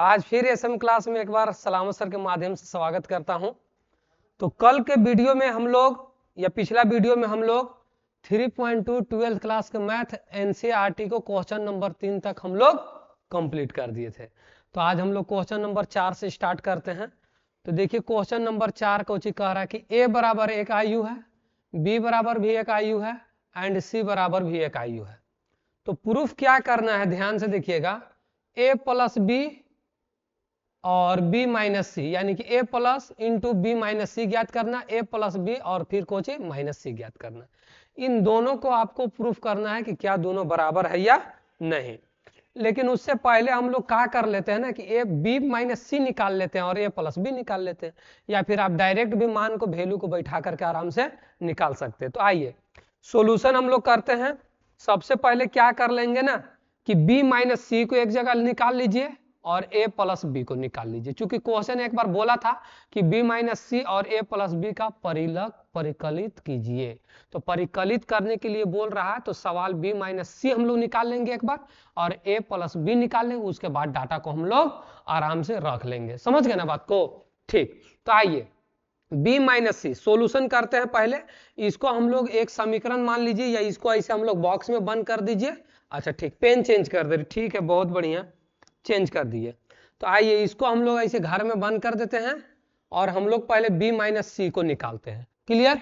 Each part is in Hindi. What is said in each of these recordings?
आज फिर एसएम क्लास में एक बार सलामत सर के माध्यम से स्वागत करता हूं। तो कल के वीडियो में हम लोग या पिछला वीडियो में हम लोग 3.2 ट्वेल्थ क्लास के मैथ एनसीईआरटी को क्वेश्चन नंबर 3 तक हम लोग कंप्लीट कर दिए थे। तो आज हम लोग क्वेश्चन नंबर 4 से स्टार्ट करते हैं। तो देखिए क्वेश्चन नंबर 4 को कह रहा है कि ए बराबर एक आयु है, बी बराबर भी एक आयु है एंड सी बराबर भी एक आयु है। तो प्रूफ क्या करना है, ध्यान से देखिएगा। ए प्लस बी और b माइनस सी, यानी कि a plus into B minus C ज्ञात करना, a प्लस बी और फिर कोचे माइनस सी ज्ञात करना। इन दोनों को आपको प्रूफ करना है कि क्या दोनों बराबर है या नहीं। लेकिन उससे पहले हम लोग क्या कर लेते हैं ना कि a b माइनस सी निकाल लेते हैं और a प्लस बी निकाल लेते हैं, या फिर आप डायरेक्ट भी मान को वैल्यू को बैठा करके आराम से निकाल सकते हैं। तो आइए सोल्यूशन हम लोग करते हैं। सबसे पहले क्या कर लेंगे ना कि b माइनस सी को एक जगह निकाल लीजिए और a प्लस बी को निकाल लीजिए। चूंकि क्वेश्चन एक बार बोला था कि b माइनस सी और a प्लस बी का परिलक परिकलित कीजिए, तो परिकलित करने के लिए बोल रहा है। तो सवाल b माइनस सी हम लोग निकाल लेंगे एक बार और a प्लस बी निकाल लेंगे, उसके बाद डाटा को हम लोग आराम से रख लेंगे। समझ गए ना बात को? ठीक, तो आइए b माइनस सी सोल्यूशन करते हैं। पहले इसको हम लोग एक समीकरण मान लीजिए, या इसको ऐसे हम लोग बॉक्स में बंद कर दीजिए। अच्छा ठीक, पेन चेंज कर दे, ठीक है, बहुत बढ़िया, चेंज कर दिए। तो आइए इसको हम लोग ऐसे घर में बंद कर देते हैं और हम लोग पहले b माइनस सी को निकालते हैं। क्लियर?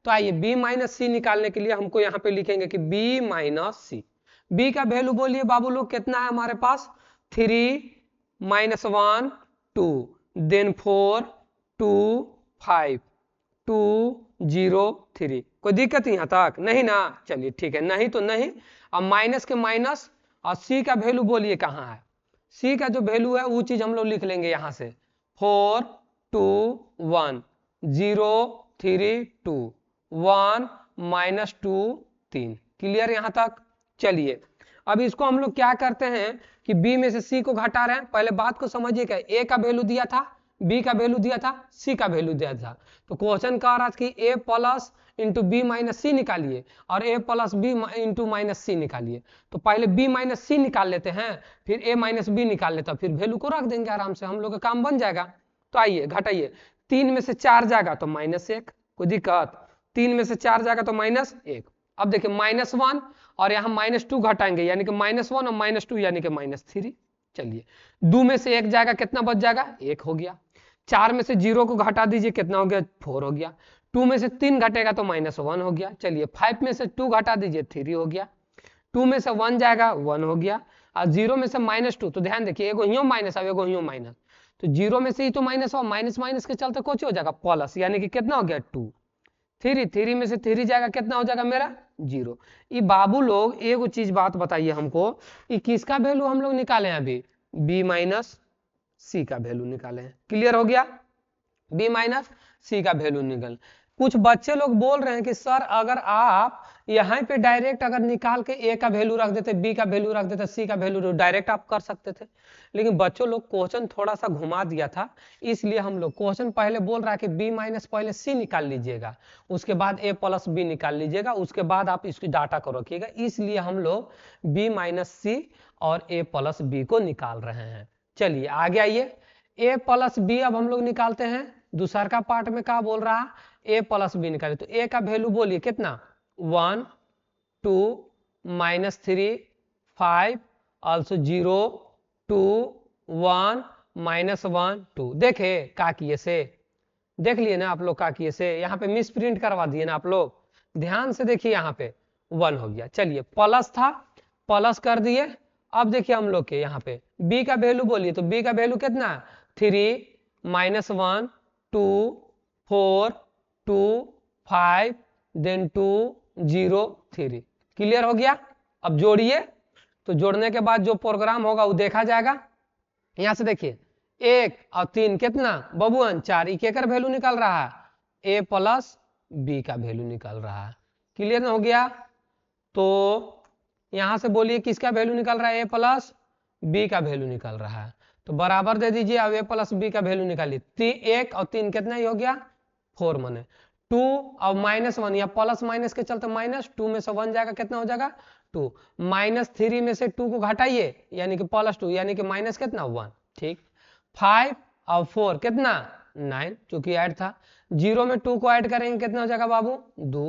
तो आइए b माइनस सी निकालने के लिए हमको यहाँ पे लिखेंगे कि b माइनस सी। b का वैल्यू बोलिए बाबू लोग कितना है हमारे पास? 3 माइनस 1 2 देन 4 2 5 2 0 3। कोई दिक्कत यहाँ तक नहीं ना? चलिए ठीक है, नहीं तो नहीं। अब माइनस के माइनस और c का वैल्यू बोलिए कहाँ है? c का जो वैल्यू है वो चीज हम लोग लिख लेंगे यहाँ से 4 2 1 0 3 2 1 माइनस 2 3। क्लियर यहाँ तक? चलिए अब इसको हम लोग क्या करते हैं कि b में से c को घटा रहे हैं। पहले बात को समझिएगा, a का वैल्यू दिया था, b का वैल्यू दिया था, c का वैल्यू दिया था। तो क्वेश्चन कह रहा था कि a plus into B minus C निकालिए और a plus B into minus C निकालिए। तो पहले b माइनस सी निकाल लेते हैं, फिर a माइनस बी निकाल लेते हैं, फिर वैल्यू को रख देंगे आराम से, हम लोग का काम बन जाएगा। तो आइए घटाइए, 3 में से 4 जाएगा तो माइनस 1, कोई दिक्कत? 3 में से 4 जाएगा तो माइनस 1। अब देखिए माइनस 1 और यहाँ माइनस 2 घटाएंगे, यानी कि माइनस 1 और माइनस 2 यानी कि माइनस 3। चलिए 2 में से 1 जाएगा, कितना बच जाएगा? 1 हो गया। 4 में से 0 को घटा दीजिए, कितना हो गया? 4 हो गया। 2 में से 3 घटेगा तो माइनस 1 हो गया। चलिए 5 में से 2 घटा दीजिए, 3 हो गया। 2 में से 1 जाएगा, 1 हो गया। और 0 में से माइनस 2, तो ध्यान देखिए एगो हियो माइनस और एगो हियो माइनस, तो 0 में से ही तो माइनस हो, माइनस माइनस के चलते कुछ हो जाएगा प्लस, यानी कि कितना हो गया? 2। 3 में से 3 जाएगा, कितना हो जाएगा मेरा? 0। ये बाबू लोग एगो चीज बात बताइए हमको, ये किसका वैल्यू हम लोग निकाले हैं अभी? b माइनस सी का वैल्यू निकाले हैं। क्लियर हो गया? b माइनस सी का वैल्यू निकल। कुछ बच्चे लोग बोल रहे हैं कि सर अगर आप यहाँ पे डायरेक्ट अगर निकाल के a का वैल्यू रख देते, b का वैल्यू रख देते, c का वैल्यू डायरेक्ट आप कर सकते थे। लेकिन बच्चों लोग क्वेश्चन थोड़ा सा घुमा दिया था, इसलिए हम लोग क्वेश्चन पहले बोल रहा है कि b माइनस पहले c निकाल लीजिएगा, उसके बाद a प्लस b निकाल लीजिएगा, उसके बाद आप इसकी डाटा को रखिएगा। इसलिए हम लोग b माइनस सी और a प्लस b को निकाल रहे हैं। चलिए आगे आइए, a प्लस बी अब हम लोग निकालते हैं। दूसरा का पार्ट में क्या बोल रहा है? a प्लस बी निकालिए। तो a का वैल्यू बोलिए कितना? 1 2 माइनस 3 5 ऑल्सो 0 2 1 माइनस 1 2। देखे का किए से? देख लिए ना आप लोग का किए से? यहाँ पे मिस प्रिंट करवा दिए ना आप लोग, ध्यान से देखिए, यहाँ पे 1 हो गया। चलिए प्लस था, प्लस कर दिए। अब देखिए हम लोग के यहाँ पे b का वैल्यू बोलिए, तो b का वैल्यू कितना है? 3 माइनस 1 2 4 2 5 देन 2 0 3। क्लियर हो गया? अब जोड़िए, तो जोड़ने के बाद जो प्रोग्राम होगा वो देखा जाएगा। यहां से देखिए 1 और 3 कितना बबुअन? 4। ई केकर वैल्यू निकल रहा है? a प्लस बी का वैल्यू निकल रहा है। क्लियर हो गया? तो यहां से बोलिए किसका वैल्यू निकल रहा है? a प्लस बी का वैल्यू निकल रहा है। तो बराबर दे दीजिए, अब a प्लस बी का वैल्यू निकालिए। 1 और 3 कितना ही हो गया? 4 मने 2 और माइनस 1, या प्लस माइनस के चलते माइनस, 2 में से 1 जाएगा, कितना हो जाएगा? 2। माइनस 3 में से 2 को घटाइए, यानी कि प्लस 2, यानी कि माइनस कितना? 1। ठीक। 5 और 4 कितना 9, चूंकि ऐड था। 0 में 2 को ऐड करेंगे कितना हो जाएगा बाबू 2।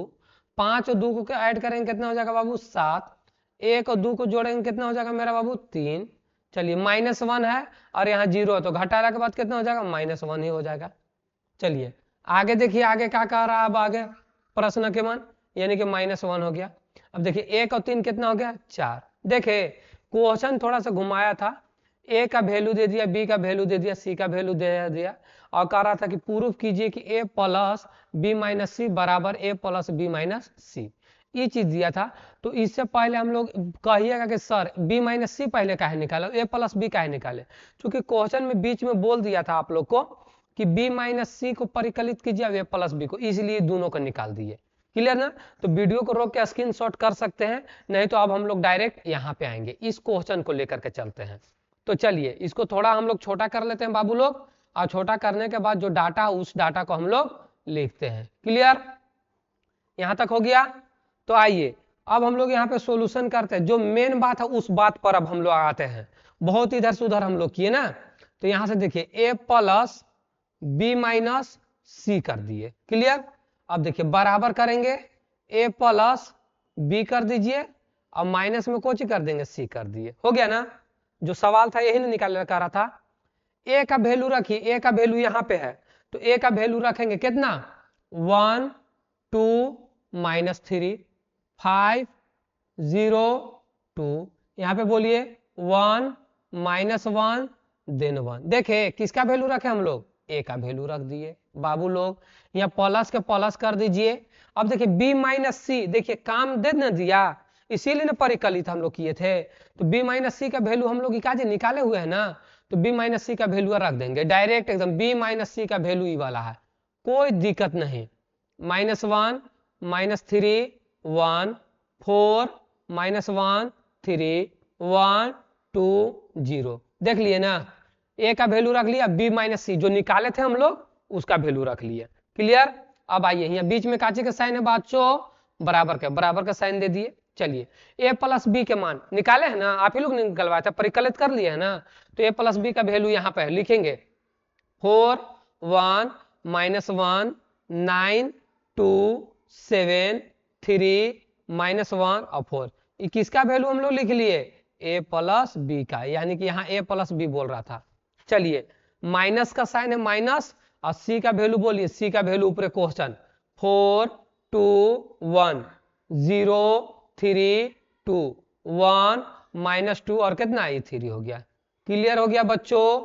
5 और 2 को ऐड करेंगे कितना हो जाएगा बाबू 7। 1 और 2 को जोड़ेंगे कितना हो जाएगा मेरा बाबू 3। चलिए -1 है और यहाँ 0 है तो घटाने के बाद कितना हो जाएगा -1 ही हो जाएगा। चलिए आगे देखिए, आगे क्या कह रहा है अब आगे प्रश्न के मान, यानी कि -1 हो गया। अब देखिए 1 और 3 कितना हो गया 4। देखे क्वेश्चन थोड़ा सा घुमाया था, ए का वैल्यू दे दिया, बी का वैल्यू दे दिया, सी का वैल्यू दे दिया और कह रहा था कि प्रूफ कीजिए कि a प्लस बी माइनस सी बराबर a प्लस बी माइनस सी, ये चीज दिया था। तो इससे पहले हम लोग कहिएगा कि सर b माइनस सी पहले काहे निकाले, a प्लस बी काहे निकाले, क्योंकि क्वेश्चन में बीच में बोल दिया था आप लोग को कि b माइनस सी को परिकलित कीजिए a प्लस बी को, इसलिए दोनों को निकाल दिए। क्लियर ना? तो वीडियो को रोक के स्क्रीनशॉट कर सकते हैं, नहीं तो अब हम लोग डायरेक्ट यहाँ पे आएंगे, इस क्वेश्चन को लेकर के चलते हैं। तो चलिए इसको थोड़ा हम लोग छोटा कर लेते हैं बाबू लोग, और छोटा करने के बाद जो डाटा उस डाटा को हम लोग लिखते हैं। क्लियर? यहां तक हो गया? तो आइए अब हम लोग यहाँ पे सॉल्यूशन करते हैं, जो मेन बात है उस बात पर अब हम लोग आते हैं। बहुत इधर से उधर हम लोग किए ना, तो यहां से देखिए a प्लस बी माइनस सी कर दिए। क्लियर? अब देखिए बराबर करेंगे, a प्लस बी कर दीजिए और माइनस में कोची कर देंगे सी कर दिए। हो गया ना? जो सवाल था यही ना निकालने का रहा था। a का वैल्यू रखिए, a का वैल्यू यहाँ पे है तो a का वैल्यू रखेंगे कितना 1 2 -3 5 0 2, यहाँ पे बोलिए 1 -1 देन 1। देखे किसका वैल्यू रखे हम लोग, a का वैल्यू रख दिए बाबू लोग। यहाँ प्लस के प्लस कर दीजिए। अब देखिए b माइनस सी, देखिए काम दे न दिया, इसीलिए ना परिकलित हम लोग किए थे। तो b माइनस सी का वैल्यू हम लोग इकाजे निकाले हुए है ना, तो b माइनस सी का वैल्यू रख देंगे डायरेक्ट एकदम। b माइनस सी का वैल्यू ई वाला है, कोई दिक्कत नहीं। -1 -3 1 4 -1 3 1 2 0। देख लिए ना, a का वैल्यू रख लिया, b माइनस सी जो निकाले थे हम लोग उसका वैल्यू रख लिए। क्लियर? अब आइए यहाँ बीच में काचे का साइन है बच्चों, बराबर का साइन दे दिए। चलिए a प्लस बी के मान निकाले हैं ना, आप ही लोग निकलवाए थे, परिकलित कर लिए है ना। तो a प्लस बी का वैल्यू यहाँ पे लिखेंगे 4 1 -1 9 2 7 3 -1 और 4। किसका वैल्यू हम लोग लिख लिए, a प्लस बी का, यानी कि यहाँ a प्लस बी बोल रहा था। चलिए माइनस का साइन है माइनस, और c का वैल्यू बोलिए, c का वैल्यू ऊपर क्वेश्चन 4 2 1 0 3 2 1 -2 और कितना ये 3 हो गया। क्लियर हो गया बच्चों?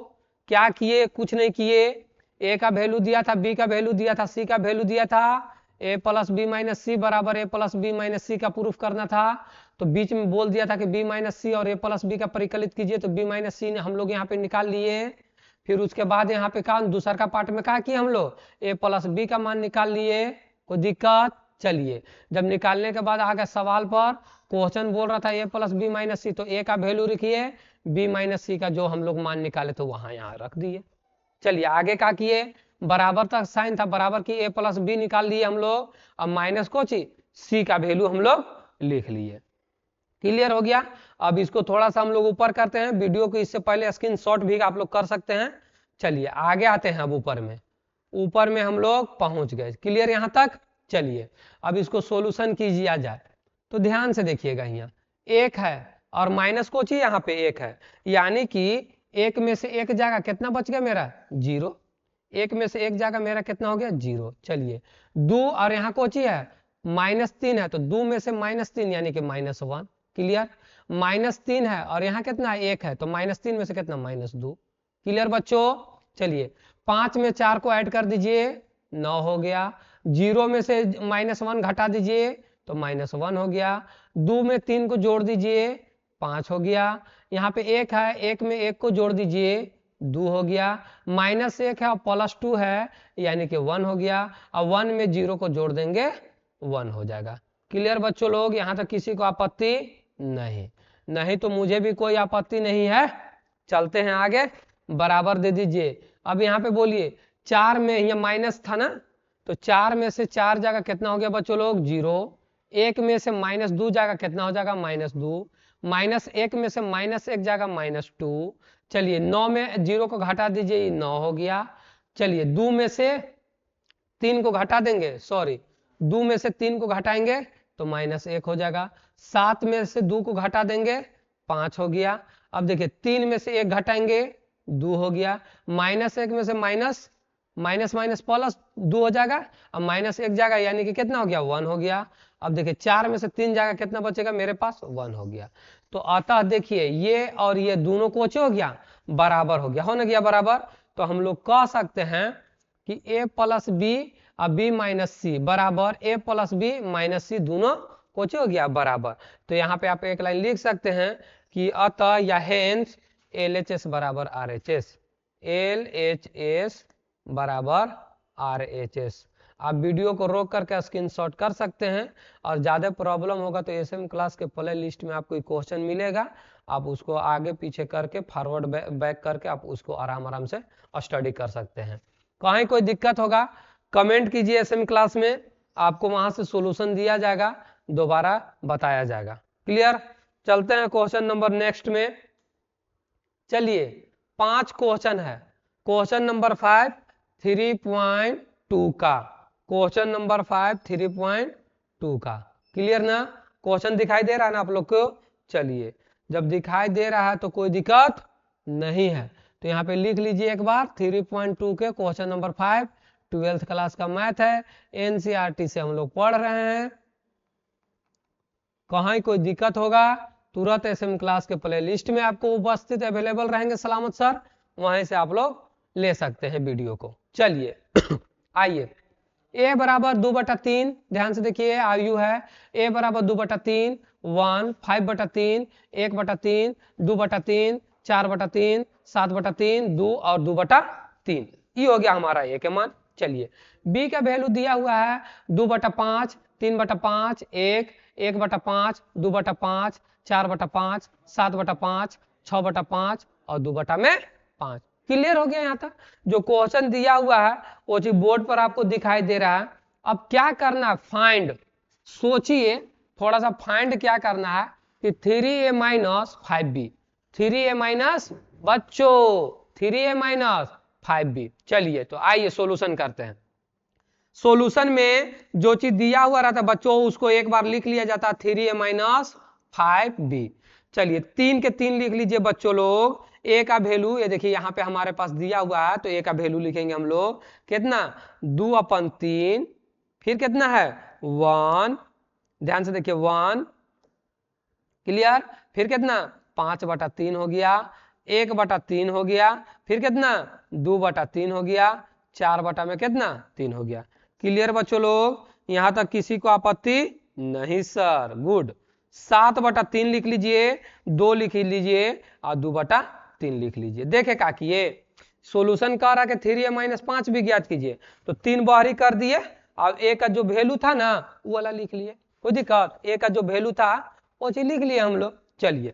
क्या किए, कुछ नहीं किए। a का वैल्यू दिया था, b का वैल्यू दिया था, c का वैल्यू दिया था। a प्लस बी माइनस सी बराबर a प्लस बी माइनस सी का प्रूफ करना था, तो बीच में बोल दिया था कि b माइनस सी और a प्लस बी का परिकलित कीजिए, तो b माइनस सी हम लोग यहाँ पे निकाल लिए। फिर उसके बाद यहाँ पे कहा दूसरा का पार्ट में कहा कि हम लोग a प्लस बी का मान निकाल लिए, कोई दिक्कत? चलिए जब निकालने के बाद आ गया सवाल पर, क्वेश्चन बोल रहा था a प्लस बी माइनस सी, तो a का वैल्यू रखिए, b माइनस सी का जो हम लोग मान निकाले तो वहां यहाँ रख दिए। चलिए आगे क्या किए, बराबर तक साइन था, बराबर की a प्लस बी निकाल लिए हम लोग, अब माइनस को c का वैल्यू हम लोग लिख लिए। क्लियर हो गया? अब इसको थोड़ा सा हम लोग ऊपर करते हैं, वीडियो को इससे पहले स्क्रीनशॉट भी आप लोग कर सकते हैं। चलिए आगे आते हैं, अब ऊपर में हम लोग पहुंच गए। क्लियर यहाँ तक? चलिए अब इसको सोल्यूशन कीजिए जाए, तो ध्यान से देखिएगा, यहाँ 1 है और माइनस को चाहिए यहाँ पे 1 है, यानी कि 1 में से 1 जाएगा कितना बच गया मेरा 0। 1 में से 1 जाएगा मेरा कितना हो गया 0। चलिए 2 और यहाँ को चाहिए है -3 है, तो 2 में से -3 यानी कि -1। क्लियर? -3 है और यहाँ कितना 1 है, तो -3 में से कितना -2। क्लियर बच्चों? चलिए 5 में 4 को ऐड कर दीजिए 9 हो गया। 0 में से -1 घटा दीजिए तो -1 हो गया। 2 में 3 को जोड़ दीजिए 5 हो गया। यहाँ पे 1 है, 1 में 1 को जोड़ दीजिए 2 हो गया। -1 है और +2 है यानी कि 1 हो गया, और 1 में 0 को जोड़ देंगे 1 हो जाएगा। क्लियर बच्चों लोग? यहाँ तक किसी को आपत्ति नहीं तो मुझे भी कोई आपत्ति नहीं है। चलते हैं आगे, बराबर दे दीजिए। अब यहाँ पे बोलिए 4 में, ये माइनस था ना, तो 4 में से 4 जाएगा कितना हो गया बच्चों लोग 0। 1 में से -2 जाएगा कितना हो जाएगा -2। -1 में से -1 जाएगा -2। चलिए 9 में 0 को घटा दीजिए, 9 हो गया। चलिए 2 में से 3 को घटा देंगे, सॉरी 2 में से 3 को घटाएंगे तो -1 हो जाएगा। 7 में से 2 को घटा देंगे 5 हो गया। अब देखिए 3 में से 1 घटाएंगे 2 हो गया। -1 में से माइनस माइनस प्लस 2 हो जाएगा। अब -1 जाएगा यानी कि कितना हो गया, 1 हो गया। अब देखिए 4 में से 3 जाएगा, कितना बचेगा मेरे पास, 1 हो गया। तो अतः देखिए ये और ये दोनों को हो गया, बराबर हो गया, हो ना गया बराबर। तो हम लोग कह सकते हैं कि a प्लस बी और b माइनस सी बराबर a प्लस बी माइनस सी, दोनों को हो गया बराबर। तो यहाँ पे आप एक लाइन लिख सकते हैं कि अतः या हेंस LHS बराबर RHS, LHS बराबर RHS। आप वीडियो को रोक करके स्क्रीनशॉट कर सकते हैं, और ज़्यादा प्रॉब्लम होगा तो SM क्लास के प्ले लिस्ट में आपको क्वेश्चन मिलेगा, आप उसको आगे पीछे करके फॉरवर्ड बैक करके आप उसको आराम से स्टडी कर सकते हैं। कहीं कोई दिक्कत होगा कमेंट कीजिए SM क्लास में, आपको वहां से सॉल्यूशन दिया जाएगा, दोबारा बताया जाएगा। क्लियर? चलते हैं क्वेश्चन नंबर नेक्स्ट में। चलिए 5 क्वेश्चन है। क्वेश्चन नंबर 5 3.2 का, क्वेश्चन नंबर 5 3.2 का। क्लियर ना? क्वेश्चन दिखाई दे रहा है ना आप लोग को? चलिए जब दिखाई दे रहा है तो कोई दिक्कत नहीं है, तो यहाँ पे लिख लीजिए एक बार 3.2 के क्वेश्चन नंबर 5, 12th क्लास का मैथ है, NCERT से हम लोग पढ़ रहे हैं। कहीं कोई दिक्कत होगा तुरंत SM क्लास के प्ले लिस्ट में आपको उपस्थित अवेलेबल रहेंगे सलामत सर, वहीं से आप लोग ले सकते हैं वीडियो को। चलिए आइए, a बराबर 2/3, ध्यान से देखिए आयु है, a बराबर 2/3, 1, 5/3, 1/3, 2/3, 4/3, 7/3, 2 और 2/3, ये हो गया हमारा a के मान। चलिए b का वैल्यू दिया हुआ है 2/5, 3/5, 1, 1/5, 2/5, 4/5, 7/5, 6/5 और 2/5। क्लियर हो गया यहाँ तक? जो क्वेश्चन दिया हुआ है वो चीज बोर्ड पर आपको दिखाई दे रहा है। अब क्या करना है, फाइंड। सोचिए थोड़ा सा, फाइंड क्या करना है कि 3a minus 5b, 3a minus बच्चों 3a माइनस 5b। चलिए तो आइए सॉल्यूशन करते हैं। सॉल्यूशन में जो चीज दिया हुआ रहता है बच्चों उसको एक बार लिख लिया जाता है 3a माइनस 5b। चलिए 3 के 3 लिख लीजिए बच्चों लोग। a का वैल्यू ये देखिए यहाँ पे हमारे पास दिया हुआ है, तो a का वैल्यू लिखेंगे हम लोग कितना, 2/3, फिर कितना है 1, ध्यान से देखिए 1, क्लियर, फिर कितना 5/3 हो गया, 1/3 हो गया, फिर कितना 2/3 हो गया, 4 में कितना 3 हो गया। क्लियर बच्चों लोग? यहां तक किसी को आपत्ति नहीं सर? गुड। 7/3 लिख लीजिए, 2 लिख लीजिए और 2/3 लिख लीजिए। देखे का किए सोल्यूशन कह रहा है कि 3a माइनस 5 भी ज्ञात कीजिए, तो 3 बाहरी कर दिए और a का जो वैल्यू था ना वो वाला लिख लिए, कोई दिक्कत? a का जो वैल्यू था वो चीज लिख लिए हम लोग। चलिए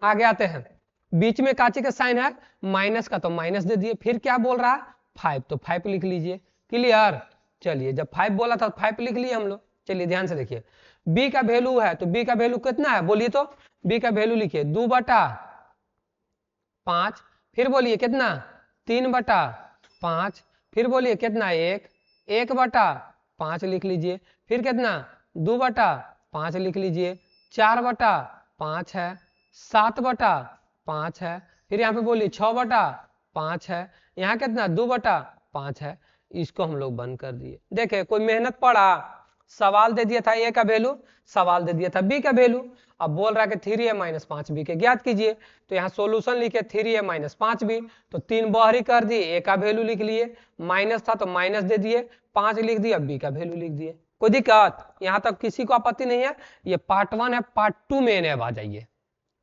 आगे आते हैं, बीच में काची का साइन है माइनस का, तो माइनस दे दिए। फिर क्या बोल रहा है 5, तो 5 लिख लीजिए। क्लियर? चलिए जब 5 बोला था 5 लिख लिए हम लोग। चलिए ध्यान से देखिए, b का वैल्यू है, तो b का वैल्यू कितना है बोलिए तो? b का वैल्यू लिखिए 2/5, फिर बोलिए कितना 3/5, फिर बोलिए कितना 1, 1/5 लिख लीजिए, फिर कितना 2/5 लिख लीजिए, 4/5 है, 7/5 है, फिर यहाँ पे बोलिए 6/5 है, यहाँ कितना 2/5 है। इसको हम लोग बंद कर दिए। देखे कोई मेहनत पड़ा, सवाल दे दिया था a का वैल्यू, सवाल दे दिया था b का वैल्यू, अब बोल रहा है कि 3a माइनस 5b के ज्ञात कीजिए। तो यहाँ सोल्यूशन लिखे 3a माइनस 5b, तो 3 बाहरी कर दिए, a का वैल्यू लिख लिए, माइनस था तो माइनस दे दिए, 5 लिख दिए, b का वैल्यू लिख दिए। कोई दिक्कत? यहाँ तक किसी को आपत्ति नहीं है? ये पार्ट 1 है, पार्ट 2 में अब आ जाइए,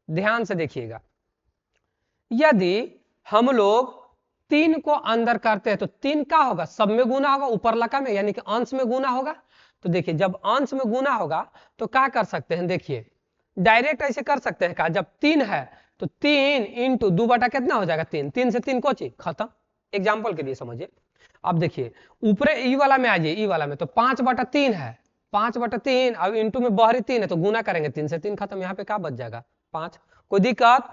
ध्यान से देखिएगा। यदि हम लोग 3 को अंदर करते हैं तो 3 क्या होगा, सब में गुना होगा, ऊपर लका में यानी कि अंश में गुना होगा। तो देखिए जब अंश में गुना होगा तो क्या कर सकते हैं, देखिए डायरेक्ट ऐसे कर सकते हैं, का जब 3 है तो 3 इंटू 2 बटा कितना हो जाएगा 3, 3 से 3 को चीज खत्म। एग्जाम्पल के लिए समझिए, अब देखिए ऊपर ई वाला में आ जाइए, ई वाला में तो 5/3 है, 5/3, अब इंटू में बाहरी 3 है तो गुना करेंगे 3 से 3 खत्म, यहाँ पे क्या बच जाएगा 5। कोई दिक्कत?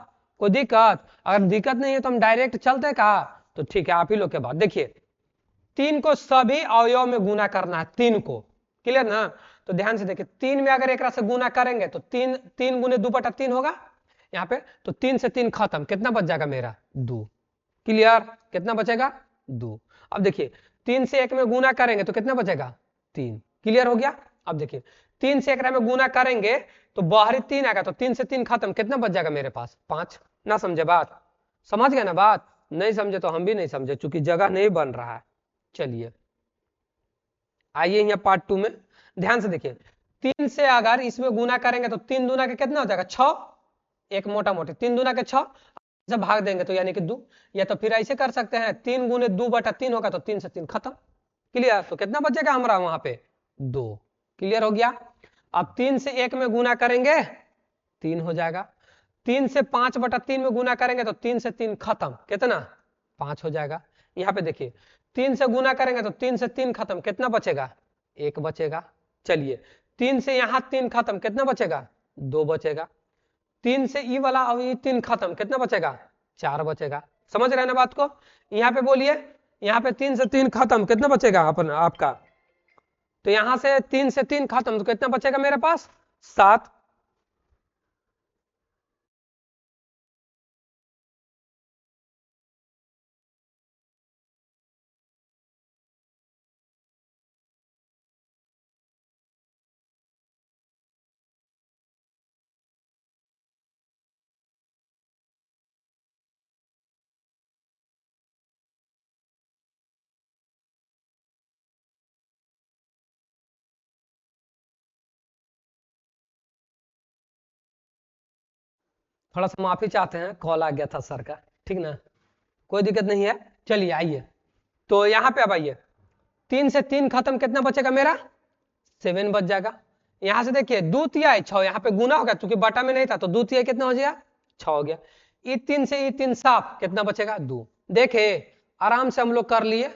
कोई दिक्कत? अगर दिक्कत नहीं है तो हम डायरेक्ट चलते का? तो ठीक है, आप ही लोग के बाद देखिए, 3 को सभी अवयव में गुना करना है, 3 को, क्लियर ना? तो ध्यान से देखिए, 3 में अगर एक से गुना करेंगे तो 3 3 गुने 2/3 होगा यहाँ पे, तो 3 से 3 खत्म, कितना बच जाएगा मेरा? 2। क्लियर? कितना बचेगा? 2। अब देखिए 3 से 1 में गुना करेंगे तो कितना बचेगा? 3। क्लियर हो गया? अब देखिए 3 से 1 में गुना करेंगे तो बाहरी 3 आएगा, तो 3 से 3 खत्म, कितना बच जाएगा मेरे पास? 5। ना समझे बात? समझ गए ना बात? नहीं समझे तो हम भी नहीं समझे, चूंकि जगह नहीं बन रहा है। चलिए आइए यहाँ पार्ट 2 में ध्यान से देखिए, 3 से अगर इसमें गुना करेंगे तो 3 दूना के कितना हो जाएगा? 6। एक मोटा मोटी 3 दूना के 6 से भाग देंगे तो यानी कि 2, या तो फिर ऐसे कर सकते हैं 3 गुने 2/3 होगा, तो 3 से 3 खत्म। क्लियर? तो कितना बचेगा हमारा वहां पे? 2। क्लियर हो गया? अब 3 से 1 में गुना करेंगे 3 हो जाएगा, 3 से 5/3 में गुना करेंगे तो 3 से 3 खत्म, कितना? 5 हो जाएगा। यहाँ पे देखिए 3 से गुना करेंगे तो 3 से 3 खत्म, कितना बचेगा? 1 बचेगा। चलिए 3 से यहाँ 3 खत्म, कितना बचेगा? 2 बचेगा। 3 से ई वाला और ई 3 खत्म, कितना बचेगा? 4 बचेगा। समझ रहे हैं ना बात को? यहाँ पे बोलिए, यहाँ पे 3 से 3 खत्म, कितना बचेगा अपना आपका? तो यहां से 3 से 3 खत्म, तो कितना बचेगा मेरे पास? 7। थोड़ा सा माफी चाहते हैं, कॉल आ गया था सर का, ठीक ना? कोई दिक्कत नहीं है। चलिए आइए, तो यहाँ पे अब आइए, 3 से 3 खत्म, कितना बचेगा मेरा? 7 बच जाएगा। यहां से देखिए 2 तिया 6, यहाँ पे गुना होगा क्योंकि बटा में नहीं था, तो 2 तिया कितना हो गया? 6 हो गया। ई 3 से ई 3 साफ, कितना बचेगा? 2। देखे आराम से हम लोग कर लिए,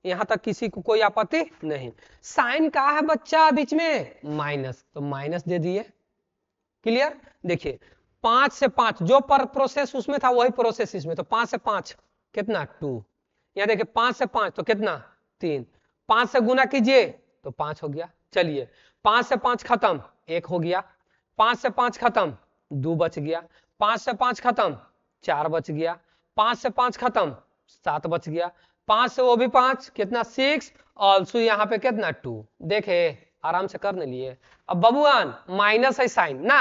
यहां तक किसी को कोई आपत्ति नहीं। साइन का है बच्चा बीच में? माइनस, तो माइनस दे दिए। क्लियर? देखिए 5 से 5 जो पर प्रोसेस उसमें था वही प्रोसेस इसमें, तो 5 से 5 कितना? 2। यहाँ देखिए 5 से 5 तो कितना? 3। 5 से गुना कीजिए तो 5 हो गया। चलिए 5 से 5 खत्म, 1 हो गया। 5 से 5 खत्म, 2 बच गया। 5 से 5 खत्म, 4 बच गया। 5 से 5 खत्म, 7 बच गया। 5 से वो भी 5, कितना? 6। ऑल्सो यहाँ पे कितना? 2। देखे आराम से करने लिए। अब बबुआन माइनस है साइन ना,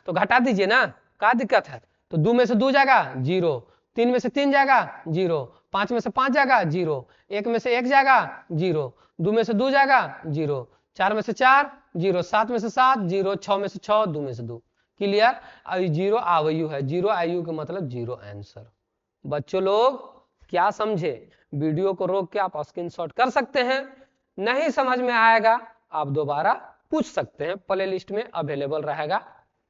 तो घटा दीजिए ना, क्या दिक्कत है? तो 2 में से 2 जाएगा 0, 3 में से 3 जाएगा 0, 5 में से 5 जाएगा 0, 1 में से 1 जाएगा 0, 2 में से 2 जाएगा 0, 4 में से 4 0, 7 में से 7 0, 6 में से 6, 2 में से 2। क्लियर? अब 0 आयु है, 0 आयु का मतलब 0 आंसर। बच्चों लोग क्या समझे? वीडियो को रोक के आप स्क्रीनशॉट कर सकते हैं, नहीं समझ में आएगा आप दोबारा पूछ सकते हैं, प्ले लिस्ट में अवेलेबल रहेगा।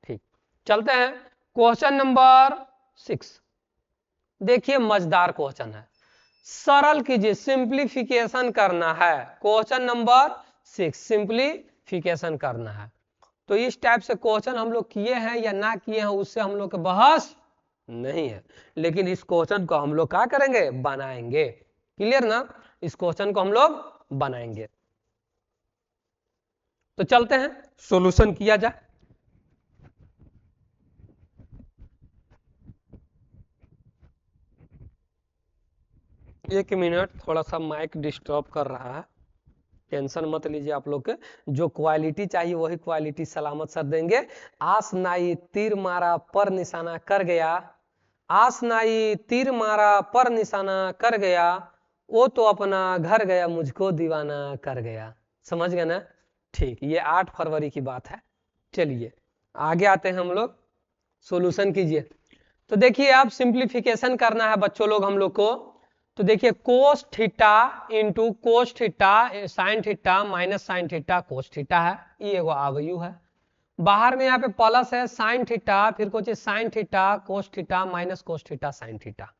ठीक, चलते हैं क्वेश्चन नंबर 6। देखिए मजेदार क्वेश्चन है, सरल कीजिए, सिंप्लीफिकेशन करना है। क्वेश्चन नंबर 6 सिंप्लीफिकेशन करना है। तो इस टाइप से क्वेश्चन हम लोग किए हैं या ना किए हैं उससे हम लोग के बहस नहीं है, लेकिन इस क्वेश्चन को हम लोग क्या करेंगे? बनाएंगे। क्लियर ना? इस क्वेश्चन को हम लोग बनाएंगे। तो चलते हैं सॉल्यूशन किया जाए। एक मिनट, थोड़ा सा माइक डिस्टर्ब कर रहा है, टेंशन मत लीजिए आप लोग के, जो क्वालिटी चाहिए वही क्वालिटी सलामत सर देंगे। आस नाई तीर मारा पर निशाना कर गया, आस नाई तीर मारा पर निशाना कर गया, वो तो अपना घर गया मुझको दीवाना कर गया। समझ गए ना? ठीक, ये 8 फरवरी की बात है। चलिए आगे आते हैं हम लोग, सॉल्यूशन कीजिए। तो देखिए अब सिंप्लीफिकेशन करना है बच्चों लोग हम लोग को। तो देखिए कोस थीटा इंटू कोस theta sine theta minus sine theta cos theta है, ये एगो आयु है। बाहर में यहाँ पे प्लस है साइन थीटा, फिर कुछ sine theta cos theta minus cos theta sine theta,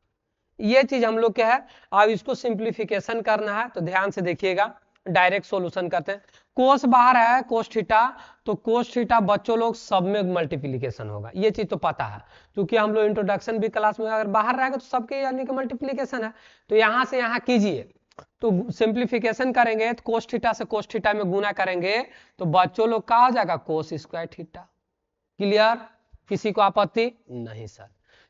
ये चीज हम लोग क्या है। अब इसको सिंप्लीफिकेशन करना है, तो ध्यान से देखिएगा। डायरेक्ट सॉल्यूशन करते हैं। कोस बाहर है कोस थीटा, तो कोस थीटा बच्चों लोग सब में मल्टीप्लीकेशन होगा, ये चीज तो पता है, क्योंकि हम लोग इंट्रोडक्शन भी क्लास में अगर बाहर रहेगा तो सबके यानी कि मल्टीप्लीकेशन है। तो यहां से यहां कीजिए, तो सिंप्लीफिकेशन करेंगे तो कोस थीटा से कोस थीटा में गुना करेंगे तो बच्चों लोग क्या हो जाएगा, कोस स्क्वायर थीटा। क्लियर, किसी को आपत्ति नहीं सर।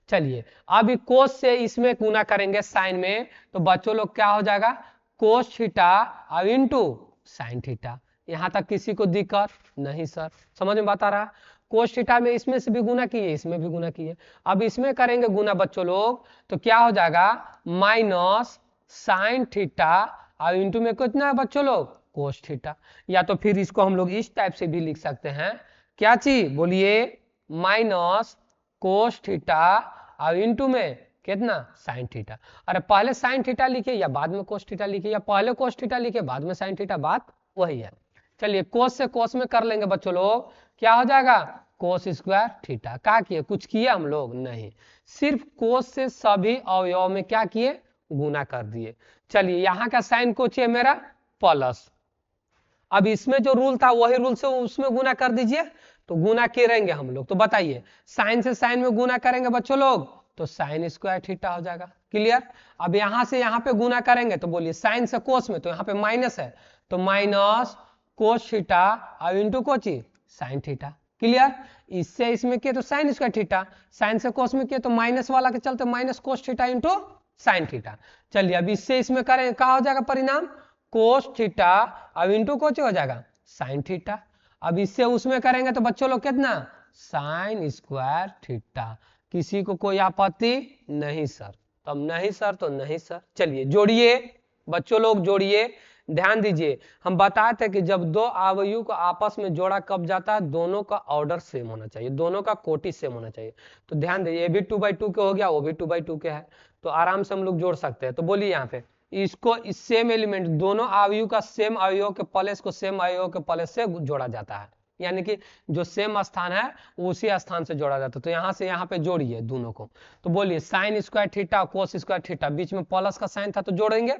चलिए अब कोस से इसमें गुना करेंगे साइन में, तो बच्चों लोग क्या हो जाएगा, कोस थीटा अब इंटू साइन थीटा। यहां तक किसी को दिक्कत नहीं सर, समझ में बता रहा। कोस थीटा में इसमें से भी गुना किए, इसमें भी गुना किए, अब इसमें करेंगे गुना बच्चों लोग, तो क्या हो जाएगा माइनस साइन थीटा अब इंटू में कितना है बच्चों लोग, कोस थीटा। या तो फिर इसको हम लोग इस टाइप से भी लिख सकते हैं, क्या चीज बोलिए, माइनस कोस थीटा अब इंटू में कितना साइन थीटा। अरे पहले साइन थीटा लिखिए या बाद में कोस थीटा लिखिए, या पहले कोस थीटा लिखिए बाद में साइन थीटा, बात वही है। चलिए कोस से कोस में कर लेंगे बच्चों लोग, क्या हो जाएगा कोस स्क्वायर थीटा। क्या किए, कुछ किए हम लोग नहीं, सिर्फ कोस से सभी अवयव में क्या किए, गुना कर दिए। चलिए यहाँ का साइन को चाहिए मेरा प्लस, अब इसमें जो रूल था वही रूल से उसमें गुना कर दीजिए, तो गुना करेंगे हम लोग, तो बताइए साइन से साइन में गुना करेंगे बच्चों लोग तो साइन स्क्वायर थीटा हो जाएगा। क्लियर, अब यहां से यहां पे गुना करेंगे तो बोलिए साइन से कोस में, तो यहाँ पे माइनस है तो माइनस कोस थीटा अब into Kochi sine theta. Clear, इससे इसमें किए तो साइन स्क्वायर थीटा, साइन से कोस में किए तो माइनस वाला के चलते minus cos theta into sine theta. चलिए अब इससे इसमें करें, क्या हो जाएगा परिणाम, कोस थीटा अब इंटू कोच हो जाएगा साइन थीटा। अब इससे उसमें करेंगे तो बच्चों लोग कितना साइन स्क्वायर थीटा। किसी को कोई आपत्ति नहीं सर, तब नहीं सर तो नहीं सर। चलिए जोड़िए बच्चों लोग, जोड़िए, ध्यान दीजिए, हम बताए थे कि जब दो अवयव को आपस में जोड़ा कब जाता है, दोनों का ऑर्डर सेम होना चाहिए, दोनों का कोटि सेम होना चाहिए। तो ध्यान दीजिए, ये भी 2/2 के हो गया, वो भी 2/2 के है, तो आराम से हम लोग जोड़ सकते हैं। तो बोलिए यहाँ पे इसको इस सेम एलिमेंट, दोनों अवयव का सेम अवयव के प्लस को सेम अवयव के प्लस से जोड़ा जाता है, यानी कि जो सेम स्थान है उसी स्थान से जोड़ा जाता है। तो यहाँ से यहाँ पे जोड़िए दोनों को, तो बोलिए sine square theta cos square theta, बीच में प्लस का साइन था तो जोड़ेंगे,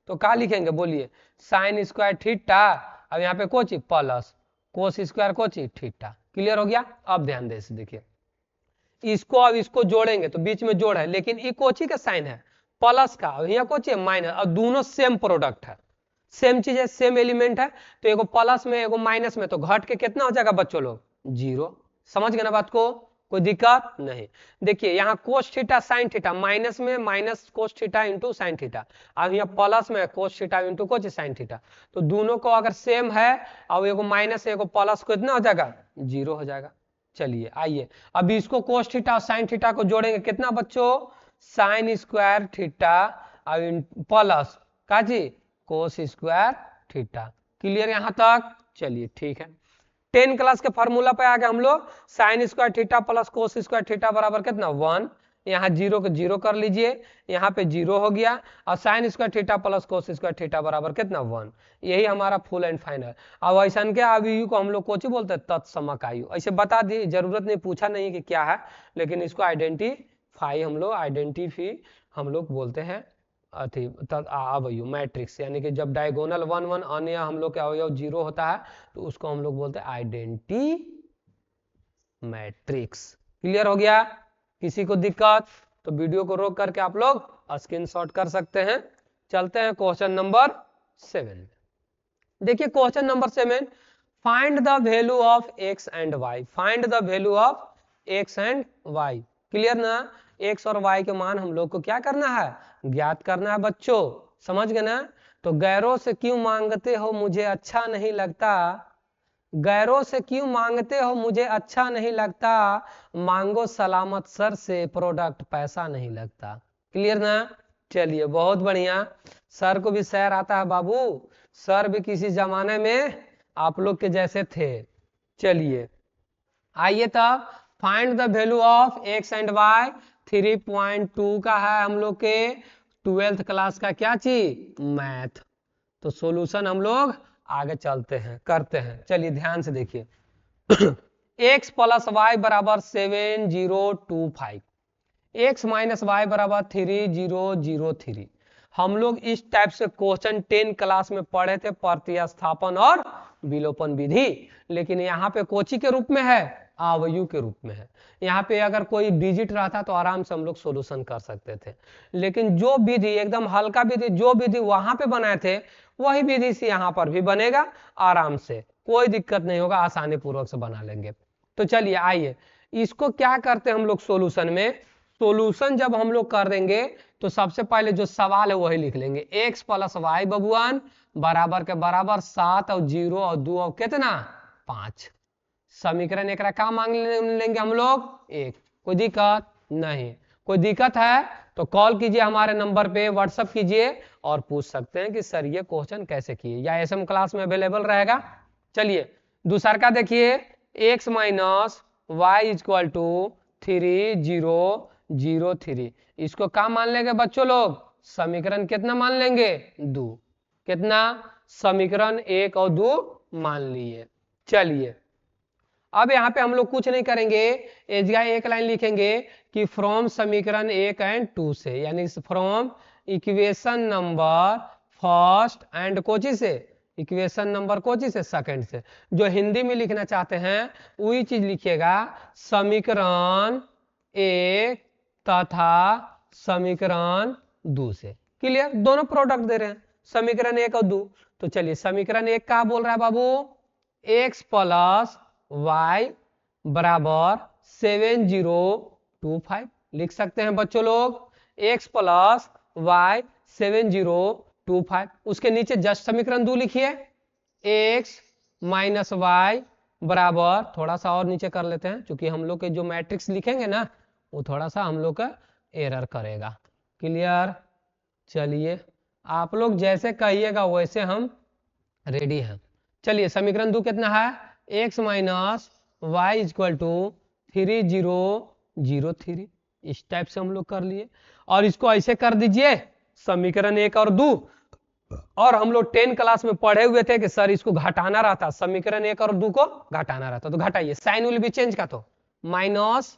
तो क्या लिखेंगे बोलिए साइन स्क्वायर थीटा अब यहाँ पे Kochi plus cos square Kochi theta. Clear हो गया। अब ध्यान दे, देखिए इसको अब इसको जोड़ेंगे तो बीच में जोड़ है, लेकिन ये कोची का साइन है प्लस का, अब यहाँ कोची है माइनस, और दोनों सेम प्रोडक्ट है, सेम चीज है, सेम एलिमेंट है, तो एगो प्लस में एगो माइनस में, तो घट के कितना हो जाएगा बच्चों लोग, 0। समझ गए ना बात को, कोई दिक्कत नहीं। देखिए यहाँ cos theta sine theta, minus में minus cos theta into sine theta, अब यहाँ प्लस में cos theta into cos sine theta, तो दोनों को अगर सेम है और एगो माइनस एगो प्लस, कितना हो जाएगा 0 हो जाएगा। चलिए आइए अब इसको कोस थीटा और साइन थीटा को जोड़ेंगे, कितना बच्चों साइन स्क्वायर थीटा प्लस का जी कोस स्क्वायर थीटा। क्लियर यहां तक, चलिए ठीक है। 10 क्लास के फार्मूला पे आ गए हम लोग, sign square theta plus cos square theta बराबर कितना 1, यहाँ 0 को 0 कर लीजिए, यहाँ पे 0 हो गया, और sign square theta plus cos square theta बराबर कितना 1, यही हमारा फुल एंड फाइनल। अब ऐसा के अवयव को हम लोग कोची बोलते हैं, तत्समक आयु। ऐसे बता दी, जरूरत नहीं, पूछा नहीं कि क्या है, लेकिन इसको आइडेंटिफाई हम लोग बोलते हैं अवयव मैट्रिक्स, यानी कि जब डायगोनल 1 1 अन्य हम लोग के अवयव 0 होता है तो उसको हम लोग बोलते हैं आइडेंटी मैट्रिक्स। क्लियर हो गया, किसी को दिक्कत तो वीडियो को रोक करके आप लोग स्क्रीनशॉट कर सकते हैं। चलते हैं क्वेश्चन नंबर 7। देखिए question number 7, find the value of x and y, find the value of x and y। Clear ना, x और y के मान हम लोग को क्या करना है, ज्ञात करना है बच्चों, समझ गए ना। तो गैरों से क्यों मांगते हो मुझे अच्छा नहीं लगता, गैरों से क्यों मांगते हो मुझे अच्छा नहीं लगता, मांगो सलामत सर से प्रोडक्ट पैसा नहीं लगता। क्लियर ना, चलिए बहुत बढ़िया, सर को भी शहर आता है बाबू, सर भी किसी जमाने में आप लोग के जैसे थे। चलिए आइए तब, find the value of x and y 3.2 का है हम लोग के 12th क्लास का क्या चीज, मैथ। तो सॉल्यूशन हम लोग आगे चलते हैं, करते हैं। चलिए ध्यान से देखिए x प्लस वाई बराबर 7025, x माइनस वाई बराबर 3003। हम लोग इस टाइप से क्वेश्चन 10 क्लास में पढ़े थे, प्रतिस्थापन और विलोपन विधि। लेकिन यहाँ पे कोची के रूप में है, अवयु के रूप में है। यहाँ पे अगर कोई डिजिट रहता तो आराम से हम लोग सोल्यूशन कर सकते थे। लेकिन जो विधि एकदम हल्का विधि, जो विधि वहां पे बनाए थे वही विधि से यहाँ पर भी बनेगा, आराम से कोई दिक्कत नहीं होगा, आसानी पूर्वक से बना लेंगे। तो चलिए आइए इसको क्या करते हैं हम लोग सोल्यूशन में। सोल्यूशन जब हम लोग कर देंगे तो सबसे पहले जो सवाल है वही लिख लेंगे, x प्लस वाई बबुआन बराबर के बराबर 7 और 0 और 2 और कितना 5। समीकरण एक का मांग लेंगे हम लोग 1। कोई दिक्कत नहीं? कोई दिक्कत है तो कॉल कीजिए हमारे नंबर पे, व्हाट्सअप कीजिए और पूछ सकते हैं कि सर ये क्वेश्चन कैसे किए, या एसएम क्लास में अवेलेबल रहेगा। चलिए दूसरा का देखिए, x minus Y equal to 3 0 0 3। इसको क्या मान लेंगे बच्चों लोग? समीकरण कितना मान लेंगे? 2। कितना? समीकरण 1 और 2 मान लिए। चलिए अब यहाँ पे हम लोग कुछ नहीं करेंगे, एक लाइन लिखेंगे कि फ्रॉम समीकरण 1 एंड 2 से, यानी from equation number first and Kochi से, इक्वेशन नंबर कोची से, सेकंड से। जो हिंदी में लिखना चाहते हैं वही चीज लिखिएगा, समीकरण 1 तथा समीकरण 2 से। क्लियर? दोनों प्रोडक्ट दे रहे हैं, समीकरण 1 और 2। तो चलिए समीकरण 1 का बोल रहा है बाबू, x प्लस y बराबर 7025 लिख सकते हैं बच्चों लोग, x प्लस y 7025। उसके नीचे जस्ट समीकरण 2 लिखिए, x माइनस वाई बराबर, थोड़ा सा और नीचे कर लेते हैं क्योंकि हम लोग के जो मैट्रिक्स लिखेंगे ना वो थोड़ा सा हम लोग का एरर करेगा। क्लियर? चलिए आप लोग जैसे कहिएगा वैसे हम रेडी हैं। चलिए समीकरण 2 कितना है, x minus Y equal to 3 0 0 3। इस टाइप से हम लोग कर लिए, और इसको ऐसे कर दीजिए समीकरण 1 और 2। और हम लोग 10 क्लास में पढ़े हुए थे कि सर इसको घटाना रहता, समीकरण 1 और 2 को घटाना रहता, तो घटाइए, साइन विल बी चेंज का, तो माइनस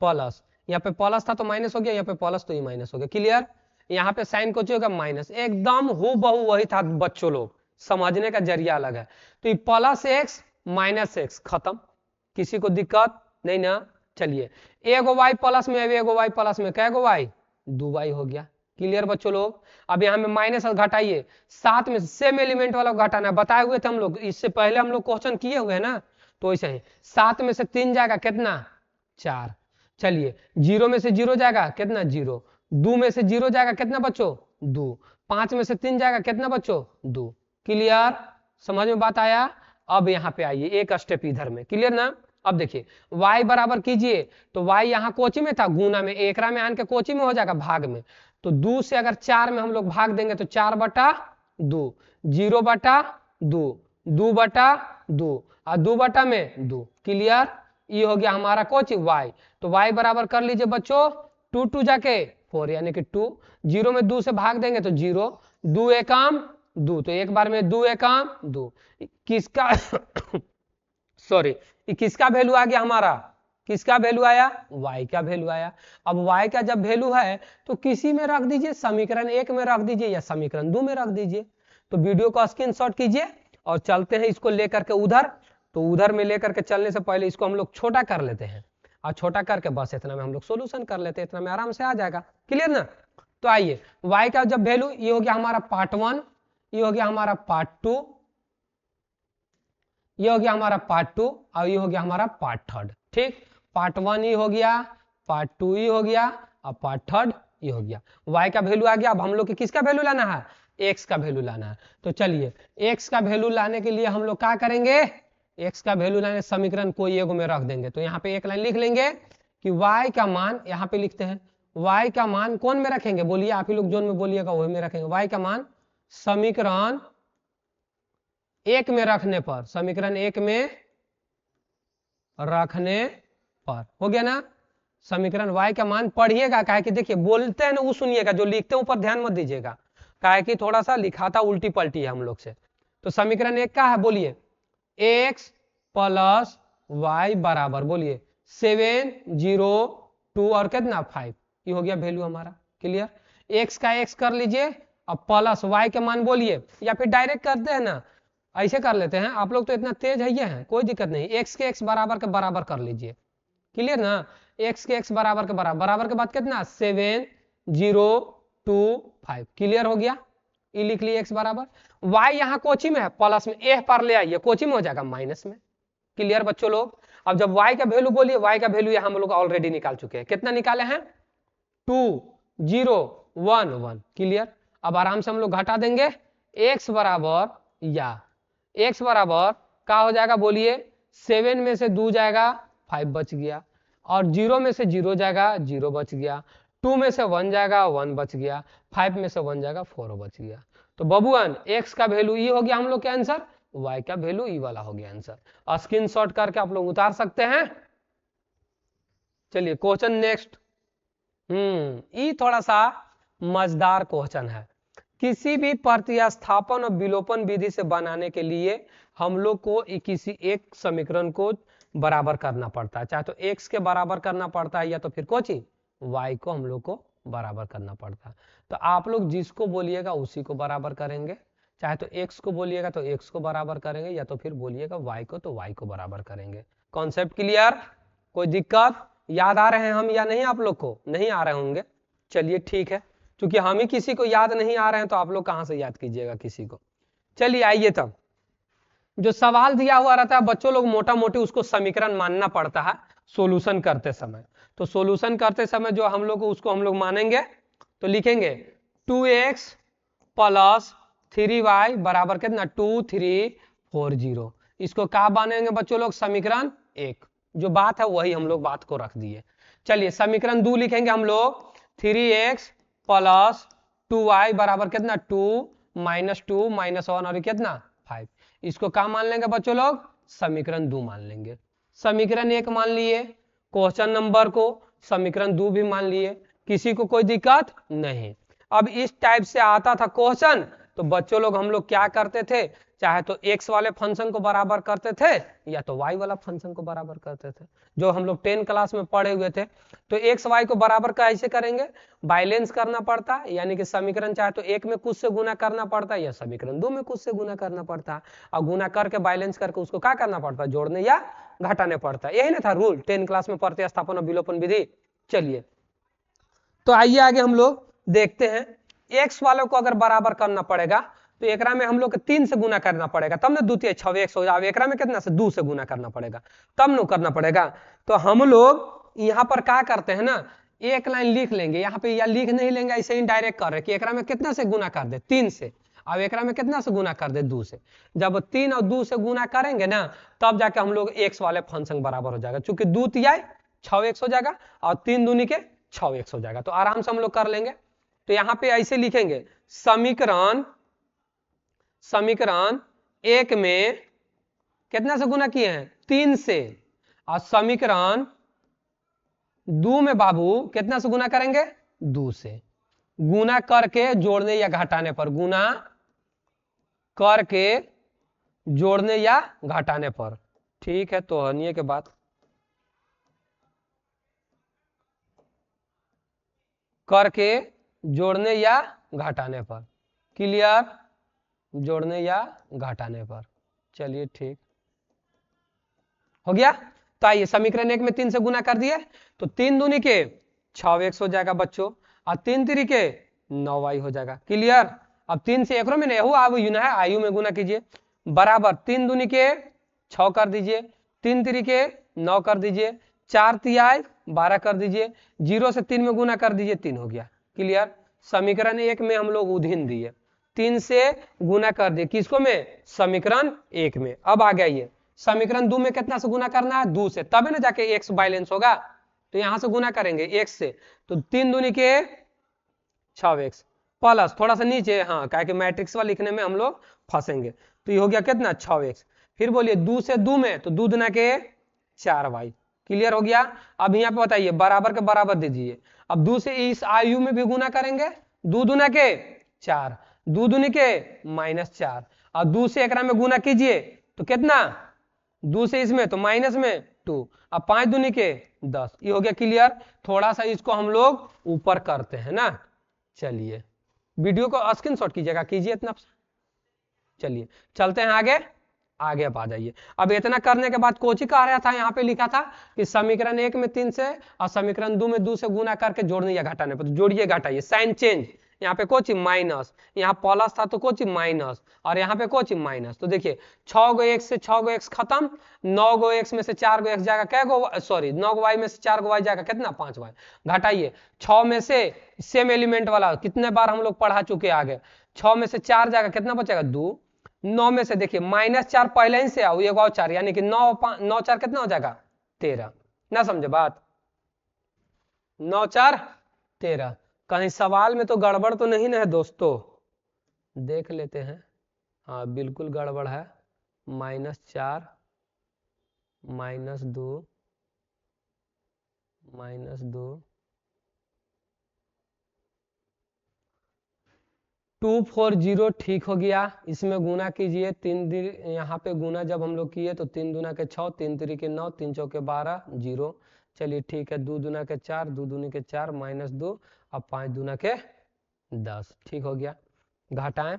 प्लस, यहाँ पे प्लस था तो माइनस हो गया, यहाँ पे प्लस तो ये माइनस हो गया। क्लियर? यहाँ पे साइन को होगा माइनस, एकदम हूबहू वही था बच्चों लोग, समझने का जरिया अलग है। तो ये प्लस एक्स माइनस एक्स, खत्म, किसी को दिक्कत नहीं ना। चलिए एगो वाई प्लस में, एगो वाई प्लस में कैगो वाई, 2 वाई हो गया। क्लियर बच्चों लोग? अब यहाँ में माइनस घटाइए, 7 में सेम एलिमेंट वाला घटाना बताए हुए थे हम लोग, इससे पहले हम लोग क्वेश्चन किए हुए हैं ना, तो ऐसे ही 7 में से 3 जाएगा कितना 4। चलिए 0 में से 0 जाएगा कितना 0, 2 में से 0 जाएगा कितना बच्चों 2, 5 में से 3 जाएगा कितना बच्चों 2। क्लियर? समझ में बात आया? अब यहाँ पे आइए एक स्टेप इधर में। क्लियर ना? अब देखिए y बराबर कीजिए, तो y यहाँ कोची में था, गुना में, एकरा में आन के कोची में हो जाएगा भाग में। तो 2 से अगर 4 में हम लोग भाग देंगे तो 4 बटा 2, 0 बटा 2, 2 बटा 2 और 2 बटा में 2। क्लियर? ये हो गया हमारा कोची y। तो y बराबर कर लीजिए बच्चों, 2 2 जाके 4 यानी कि 2, 0 में 2 से भाग देंगे तो 0, 2 एकम 2, तो एक बार में 2 एकम 2। किसका सॉरी, किसका वैल्यू आ गया हमारा, किसका वैल्यू आया, y का वैल्यू आया। अब y का जब वैल्यू है तो किसी में रख दीजिए, समीकरण 1 में रख दीजिए या समीकरण 2 में रख दीजिए। तो वीडियो को स्क्रीनशॉट कीजिए और चलते हैं इसको लेकर के उधर। तो उधर में लेकर के चलने से पहले इसको हम लोग छोटा कर लेते हैं, और छोटा करके बस इतना में हम लोग सोल्यूशन कर लेते हैं, इतना में आराम से आ जाएगा। क्लियर ना? तो आइए y का जब वैल्यू, ये हो गया हमारा पार्ट 1, ये हो गया हमारा पार्ट 2, ये हो गया हमारा पार्ट 2 और ये हो गया हमारा पार्ट 3। ठीक, पार्ट 1 ये हो गया, पार्ट 2 ये हो गया और पार्ट 3 ये हो गया। y का वैल्यू आ गया। अब हम लोग के किसका वैल्यू लाना है, x का वैल्यू लाना है। तो चलिए x का वैल्यू लाने के लिए हम लोग क्या करेंगे, x का वैल्यू लाने समीकरण कोई एगो में रख देंगे। तो यहाँ पे एक लाइन लिख लेंगे कि y का मान, यहाँ पे लिखते हैं y का मान कौन में रखेंगे, बोलिए आप ही लोग जोन में बोलिएगा वही में रखेंगे। y का मान समीकरण 1 में रखने पर, समीकरण 1 में रखने पर हो गया ना। समीकरण y का मान पढ़िएगा, काहे कि देखिए बोलते हैं ना वो सुनिएगा, जो लिखते हैं ऊपर ध्यान मत दीजिएगा, काहे कि थोड़ा सा लिखाता उल्टी पलटी है हम लोग से। तो समीकरण 1 का है, बोलिए x प्लस वाई बराबर, बोलिए 7 0 2 और कितना 5, ये हो गया वैल्यू हमारा। क्लियर? एक्स का एक्स कर लीजिए, अब प्लस वाई के मान बोलिए, या फिर डायरेक्ट करते हैं ना, ऐसे कर लेते हैं, आप लोग तो इतना तेज है, ये है कोई दिक्कत नहीं, एक्स के एक्स बराबर के बराबर कर लीजिए, क्लियर ना, एक्स के एक्स बराबर के बराबर, बराबर के बाद कितना 7025, क्लियर हो गया, ई लिख लिए एक्स बराबर, वाई यहाँ कोची में है प्लस में, ए पर ले आइए, कोची में हो जाएगा माइनस में, क्लियर बच्चों लोग। अब जब y का वैल्यू बोलिए, y का वैल्यू हम लोग ऑलरेडी निकाल चुके हैं, कितना निकाले हैं 2011, क्लियर। अब आराम से हम लोग घटा देंगे, x बराबर या x बराबर क्या हो जाएगा बोलिए, 7 में से 2 जाएगा 5 बच गया, और 0 में से 0 जाएगा 0 बच गया, 2 में से 1 जाएगा 1 बच गया, 5 में से 1 जाएगा 4 बच गया। तो बबुआन x का वैल्यू ई हो गया हम लोग के आंसर, y का वैल्यू ई वाला हो गया आंसर, स्क्रीनशॉट करके आप लोग उतार सकते हैं। चलिए क्वेश्चन नेक्स्ट, ये थोड़ा सा मजेदार क्वेश्चन है। किसी भी प्रतिस्थापन और विलोपन विधि से बनाने के लिए हम लोग को किसी एक समीकरण को बराबर करना पड़ता है, चाहे तो x के बराबर करना पड़ता है या तो फिर कोची y को हम लोग को बराबर करना पड़ता है। तो आप लोग जिसको बोलिएगा उसी को बराबर करेंगे, चाहे तो x को बोलिएगा तो x को बराबर करेंगे, या तो फिर बोलिएगा y को तो y को बराबर करेंगे। कॉन्सेप्ट क्लियर, कोई दिक्कत, याद आ रहे हैं हम या नहीं, आप लोग को नहीं आ रहे होंगे, चलिए ठीक है, क्योंकि हम ही किसी को याद नहीं आ रहे हैं तो आप लोग कहां से याद कीजिएगा किसी को। चलिए आइए, तब जो सवाल दिया हुआ रहता है बच्चों लोग मोटा मोटी उसको समीकरण मानना पड़ता है सोल्यूशन करते समय, तो सोल्यूशन करते समय जो हम लोग उसको हम लोग मानेंगे, तो लिखेंगे 2x प्लस 3y बराबर कितना 2340, इसको क्या मानेंगे बच्चों लोग समीकरण 1, जो बात है वही हम लोग बात को रख दिए। चलिए समीकरण 2 लिखेंगे हम लोग, 3x प्लस 2y बराबर कितना 2 माइनस 2 माइनस 1 और कितना 5, इसको क्या मान लेंगे बच्चों लोग समीकरण 2 मान लेंगे। समीकरण 1 मान लिए, क्वेश्चन नंबर को समीकरण 2 भी मान लिए, किसी को कोई दिक्कत नहीं। अब इस टाइप से आता था क्वेश्चन तो बच्चों लोग हम लोग क्या करते थे, चाहे तो x वाले फंक्शन को बराबर करते थे या तो y वाला फंक्शन को बराबर करते थे, जो हम लोग 10 क्लास में पढ़े हुए थे। तो x y को बराबर कैसे करेंगे, बैलेंस करना पड़ता है, यानी कि समीकरण चाहे तो 1 में कुछ से गुना करना पड़ता है या समीकरण 2 में कुछ से गुना करना पड़ता है, और गुना करके बैलेंस करके उसको क्या करना पड़ता है, जोड़ने या घटाने पड़ता है, यही ना था रूल 10 क्लास में प्रतिस्थापन और विलोपन विधि। चलिए तो आइए आगे हम लोग देखते हैं, x वालों को अगर बराबर करना पड़ेगा तो एकरा में हम लोग के 3 से गुना करना पड़ेगा, तब ना द्वितीय 6x हो जाए, एकरा में कितना से 2 से गुना करना पड़ेगा, तब न करना पड़ेगा। तो हम लोग यहाँ पर क्या करते हैं ना, एक लाइन लिख लेंगे यहाँ पे, या लिख नहीं लेंगे ऐसे ही डायरेक्ट कर रहे कि एकरा में कितना से गुना कर दे 3 से, अब एकरा में कितना से गुना कर दे 2 से, जब 3 और 2 से गुना करेंगे ना तब जाके हम लोग x वाले फंक्शन बराबर हो जाएगा, चूंकि 2 तिहाई 6x हो जाएगा और 3 दूनी के 6x हो जाएगा, तो आराम से हम लोग कर लेंगे। तो यहाँ पे ऐसे लिखेंगे, समीकरण 1 में कितना से गुना किए हैं 3 से, और समीकरण 2 में बाबू कितना से गुना करेंगे 2 से, गुना करके जोड़ने या घटाने पर, गुना करके जोड़ने या घटाने पर, ठीक है। तो हनिए के बाद करके जोड़ने या घटाने पर, क्लियर, जोड़ने या घटाने पर, चलिए ठीक हो गया। तो आइए समीकरण 1 में 3 से गुना कर दिए तो 3 दूनी के 6x हो जाएगा बच्चों, और 3 3 के 9y हो जाएगा, क्लियर। अब 3 से एक में नहीं अब यूं है आयु में गुना कीजिए, बराबर 3 दूनी के 6 कर दीजिए, 3 3 के 9 कर दीजिए, 4 तिहाई 12 कर दीजिए, 0 से 3 में गुना कर दीजिए, 3 हो गया, क्लियर। समीकरण 1 में हम लोग उधीन दिए, 3 से गुना कर दिए किसको में समीकरण 1 में। अब आ गया ये समीकरण 2 में कितना से गुना करना है 2 से, तब है ना जाके x बैलेंस होगा, तो यहां से गुना करेंगे x से, तो 3 दूनी के 6x प्लस थोड़ा सा नीचे, हाँ क्या कि मैट्रिक्स वाला लिखने में हम लोग फंसेंगे, तो ये हो गया कितना 6x, फिर बोलिए 2 से 2 में तो 2 दूना के 4y, क्लियर हो गया। अब यहाँ पे बताइए बराबर के बराबर दीजिए, अब 2 से इस आयु में भी गुना करेंगे, 2 दूना के 4, 2 दूनी के -4, और 2 से एकरा में गुना कीजिए तो कितना 2 से इसमें तो माइनस में 2, अब 5 दूनी के 10, ये हो गया क्लियर। थोड़ा सा इसको हम लोग ऊपर करते हैं ना, चलिए वीडियो को स्क्रीनशॉट कीजिएगा, कीजिए इतना। चलिए चलते हैं आगे, आगे आप आ जाइए। अब इतना करने के बाद कोची कह रहा था, यहाँ पे लिखा था कि समीकरण 1 में 3 से और समीकरण 2 में 2 से गुना करके जोड़ने या घटाने पर, तो जोड़िए घटाइए, साइन चेंज। यहाँ पे कोची माइनस, यहाँ प्लस था तो कोची माइनस, और यहाँ पे कोची माइनस। तो देखिए 6 गो x से 6 गो x खत्म, 9 गो x में से 4 गो x जाएगा, क्या गो, सॉरी 9 गो y में से 4 गो y जाएगा, कितना 5 y। घटाइए 6 में से सेम एलिमेंट वाला कितने बार हम लोग पढ़ा चुके आगे, 6 में से 4 जाएगा, कितना बचेगा 2। 9 में से देखिए -4 पहले ही से आओ, ये 4 यानी कि 9 4 कितना हो जाएगा 13। ना समझे बात, 9 4 13। कहीं सवाल में तो गड़बड़ तो नहीं ना है दोस्तों, देख लेते हैं। हाँ बिल्कुल गड़बड़ है, -4 -2 -2 240 ठीक हो गया। इसमें गुना कीजिए, 3 यहाँ पे गुना जब हम लोग किए तो 3 दूना के 6, 3 3 के 9, 3 चौके 12, 0। चलिए ठीक है, 2 दूना के 4, 2 दूनी के 4 -2, अब 5 दूना के 10 ठीक हो गया। घटाएं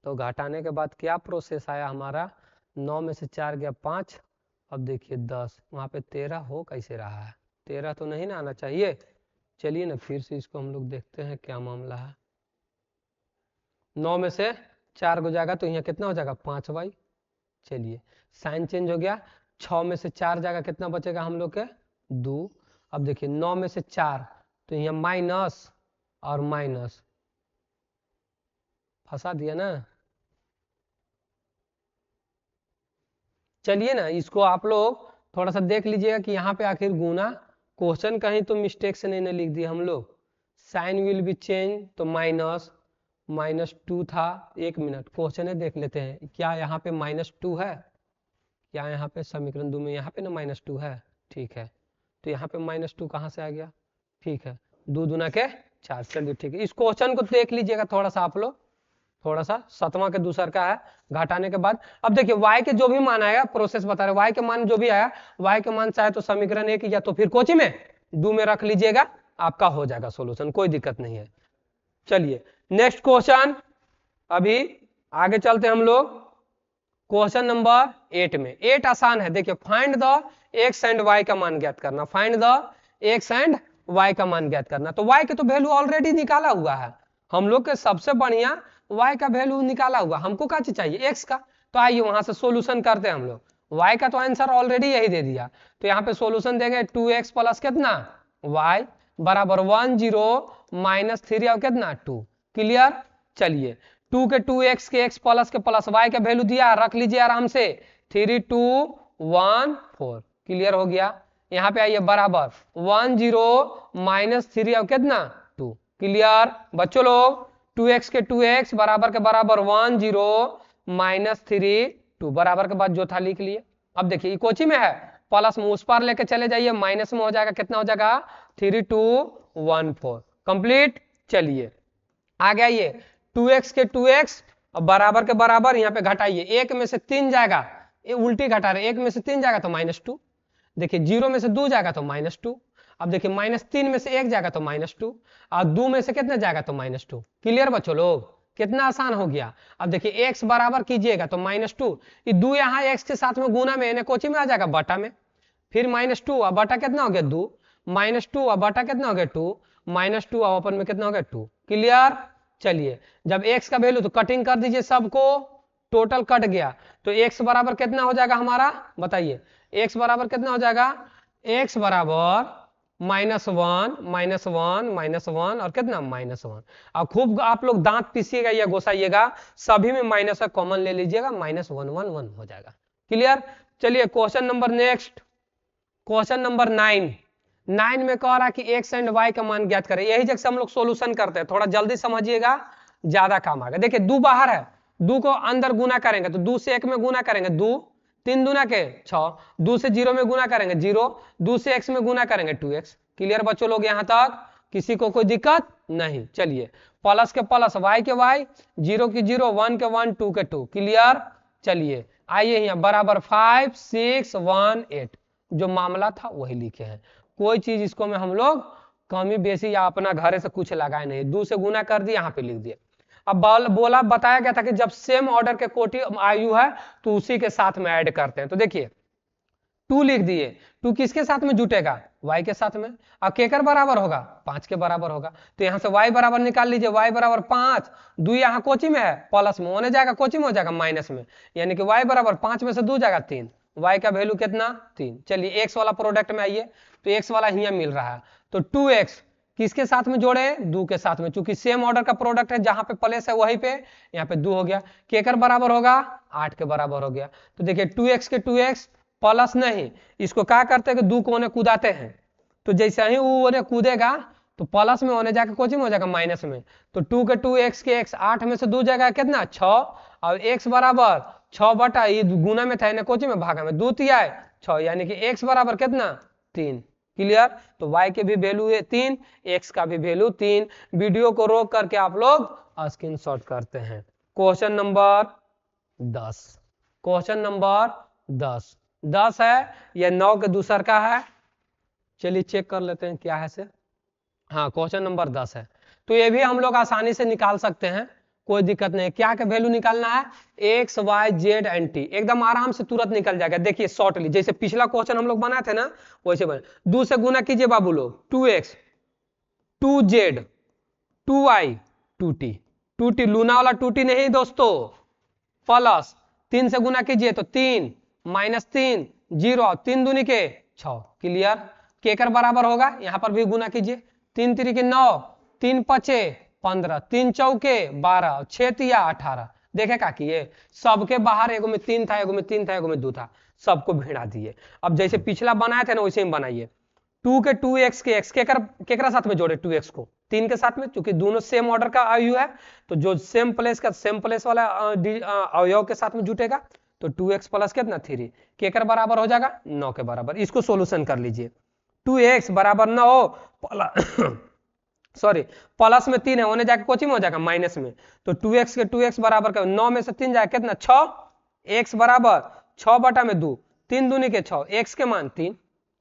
तो घटाने के बाद क्या प्रोसेस आया हमारा, 9 में से 4 गया 5, अब देखिए 10, वहाँ पे 13 हो कैसे रहा है, 13 तो नहीं ना आना चाहिए। चलिए ना फिर से इसको हम लोग देखते हैं क्या मामला है। 9 में से 4 को जाएगा तो यहाँ कितना हो जाएगा 5y। चलिए साइन चेंज हो गया, 6 में से 4 जाएगा, कितना बचेगा हम लोग के 2। अब देखिए 9 में से 4 तो यहाँ माइनस और माइनस, फंसा दिया ना। चलिए ना इसको आप लोग थोड़ा सा देख लीजिएगा कि यहाँ पे आखिर गुना, क्वेश्चन कहीं तो मिस्टेक से नहीं ना लिख दिया हम लोग। साइन विल बी चेंज तो -2 था। 1 मिनट क्वेश्चन है देख लेते हैं, क्या यहाँ पे -2 है, क्या यहाँ पे समीकरण 2 में यहाँ पे ना -2 है, ठीक है। तो यहाँ पे -2 कहाँ से आ गया, ठीक है 2 दूना के 4। चलिए ठीक है, इस क्वेश्चन को देख लीजिएगा थोड़ा सा आप लोग, थोड़ा सा 7वां के दूसर का है। घटाने के बाद अब देखिए y के जो भी मान आएगा, प्रोसेस बता रहे y के मान जो भी आया, y के मान चाहे तो समीकरण 1 या तो फिर कोची में 2 में रख लीजिएगा, आपका हो जाएगा सोल्यूशन, कोई दिक्कत नहीं है। चलिए नेक्स्ट क्वेश्चन, अभी आगे चलते हम लोग क्वेश्चन नंबर 8 में। 8 आसान है, देखिए find the x and y का मान ज्ञात करना, find the x and y का मान ज्ञात करना। तो y के तो वैल्यू ऑलरेडी निकाला हुआ है, हम लोग के सबसे बढ़िया y का वैल्यू निकाला हुआ, हमको क्या चीज चाहिए x का। तो आइए वहां से सॉल्यूशन करते हैं हम लोग। y का तो आंसर ऑलरेडी यही दे दिया, तो यहाँ पे सॉल्यूशन देंगे 2x प्लस कितना y बराबर 1 0 -3 और कितना 2। क्लियर। चलिए 2 के 2x के x प्लस के प्लस y का वैल्यू दिया, रख लीजिए आराम से, 3 2 1 4। क्लियर हो गया। यहाँ पे आइए बराबर 1 0 -3 और कितना 2। क्लियर बच्चों लोग, 2x के 2x बराबर के बराबर 1 0 -3 2, बराबर के बाद जो था लिख लिए। अब देखिए कोची में है, प्लस में उस पार लेके चले जाइए, माइनस में हो जाएगा, कितना हो जाएगा 3 2 1 4। कंप्लीट। चलिए आगे आइए, 2x के 2x बराबर के बराबर, यहाँ पे घटाइए, 1 में से 3 जाएगा, ये उल्टी घटा रहे, 1 में से 3 जाएगा तो -2। देखिए 0 में से 2 जाएगा तो -2। अब देखिए -3 में से 1 जाएगा तो -2, और 2 में से कितना जाएगा तो -2। क्लियर बच्चों लोग, कितना आसान हो गया। अब देखिए x बराबर कीजिएगा तो -2, ये 2 यहाँ x के साथ में गुना में कोची में आ जाएगा बटा में, फिर -2 और बटा कितना हो गया 2, -2 और बटा कितना हो गया 2, -2 और अपन में कितना हो गया 2। क्लियर। चलिए जब x का वैल्यू तो कटिंग कर दीजिए सबको, टोटल कट गया, तो x बराबर कितना हो जाएगा हमारा, बताइए x बराबर कितना हो जाएगा, x बराबर -1 -1 और कितना -1। अब खूब आप लोग दांत पीसिएगा या घोसाइएगा, सभी में माइनस कॉमन ले लीजिएगा, -1 1 1 हो जाएगा। क्लियर। चलिए question number next, question number 9 में कह रहा है कि x एंड y का मान ज्ञात करें। यही जगह से हम लोग सॉल्यूशन करते हैं, थोड़ा जल्दी समझिएगा, ज्यादा काम आएगा। देखिए 2 बाहर है, 2 को अंदर गुना करेंगे तो 2 से 1 में गुना करेंगे 2, 3 दूना के 6, 2 से 0 में गुना करेंगे 0, 2 से x में गुना करेंगे 2x। क्लियर बच्चों लोग, यहाँ तक किसी को कोई दिक्कत नहीं। चलिए प्लस के प्लस, y के y, 0 की 0, 1 के 1, 2 के 2। क्लियर। चलिए आइए यहाँ बराबर 5 6 1 8, जो मामला था वही लिखे हैं, कोई चीज इसको में हम लोग कमी बेसी या अपना घरे से कुछ लगाए नहीं, 2 से गुना कर दिए, यहाँ पे लिख दिए। अब बोला बताया गया था कि जब सेम ऑर्डर के कोटि आयु है तो उसी के साथ में ऐड करते हैं। तो देखिए 2 लिख दिए, 2 किसके साथ में जुटेगा, y के साथ में। अब केकर बराबर होगा, 5 के बराबर होगा। तो यहाँ से y बराबर निकाल लीजिए, y बराबर 5, 2 यहाँ कोची में है प्लस में होने जाएगा, कोची में हो जाएगा माइनस में, यानी कि y बराबर 5 में से 2 जाएगा 3, y का वैल्यू कितना 3। चलिए x वाला प्रोडक्ट में आइए, तो x वाला यहाँ मिल रहा है, तो 2x किसके साथ में जोड़े, 2 के साथ में, चूंकि सेम ऑर्डर का प्रोडक्ट है, जहां पे प्लस है वहीं पे यहाँ पे 2 हो गया। केकर बराबर होगा, 8 के बराबर हो गया। तो देखिए 2x के 2x प्लस नहीं, इसको क्या करते हैं कि 2 को उन्हें कूदाते हैं, तो जैसे ही वो उन्हें कूदेगा तो प्लस में होने जाकर कोचिंग हो जाएगा माइनस में। तो 2 के 2x के x, 8 में से 2 जाएगा कितना 6, और x बराबर 6 बटा ये गुना में था, इन्हें कोचिंग में भागा में 2 तिया 6, यानी कि x बराबर कितना 3। क्लियर। तो y के भी वैल्यू है 3, x का भी वैल्यू 3। वीडियो को रोक करके आप लोग स्क्रीनशॉट करते हैं। क्वेश्चन नंबर 10, क्वेश्चन नंबर 10 है, यह 9 के दूसर का है। चलिए चेक कर लेते हैं क्या है से। हाँ क्वेश्चन नंबर 10 है, तो ये भी हम लोग आसानी से निकाल सकते हैं, कोई दिक्कत नहीं। क्या का वैल्यू निकालना है, x y z and t, एकदम आराम से तुरंत निकल जाएगा। देखिए शॉर्टली जैसे पिछला क्वेश्चन हम लोग बनाए थे ना, वैसे बने। 2 से गुना कीजिए बाबू लोग, 2x 2z 2y 2t, 2t Luna वाला 2t नहीं दोस्तों, प्लस 3 से गुना कीजिए तो 3 माइनस 3 0, 3 दूनी के 6। क्लियर। केकर बराबर होगा, यहाँ पर भी गुना कीजिए, 3 3 के 9, 3 5 15, 3 चौके 12, 6 तिया 18। देखे का कि ये सबके बाहर एगो में 3 था, एगो में 3 था, एगो में 2 था, सबको भिड़ा दिए। अब जैसे पिछला बनाए थे ना वैसे ही बनाइए। 2 के 2x के x केकरा साथ में जोड़े, 2x को 3 के साथ में, क्योंकि दोनों सेम ऑर्डर का आयु है, तो जो सेम प्लेस का सेम प्लेस वाला अवयव के साथ में जुटेगा, तो 2x प्लस कितना 3, केकर बराबर हो जाएगा 9 के बराबर। इसको सोल्यूशन कर लीजिए। 2x बराबर 9 सॉरी प्लस में 3 है, होने जाके कोचिंग हो जाएगा माइनस में, तो 2x के 2x बराबर का 9 में से 3 जाएगा कितना 6, x बराबर 6 बटा में 2, 3 दूनी के 6, x के मान 3।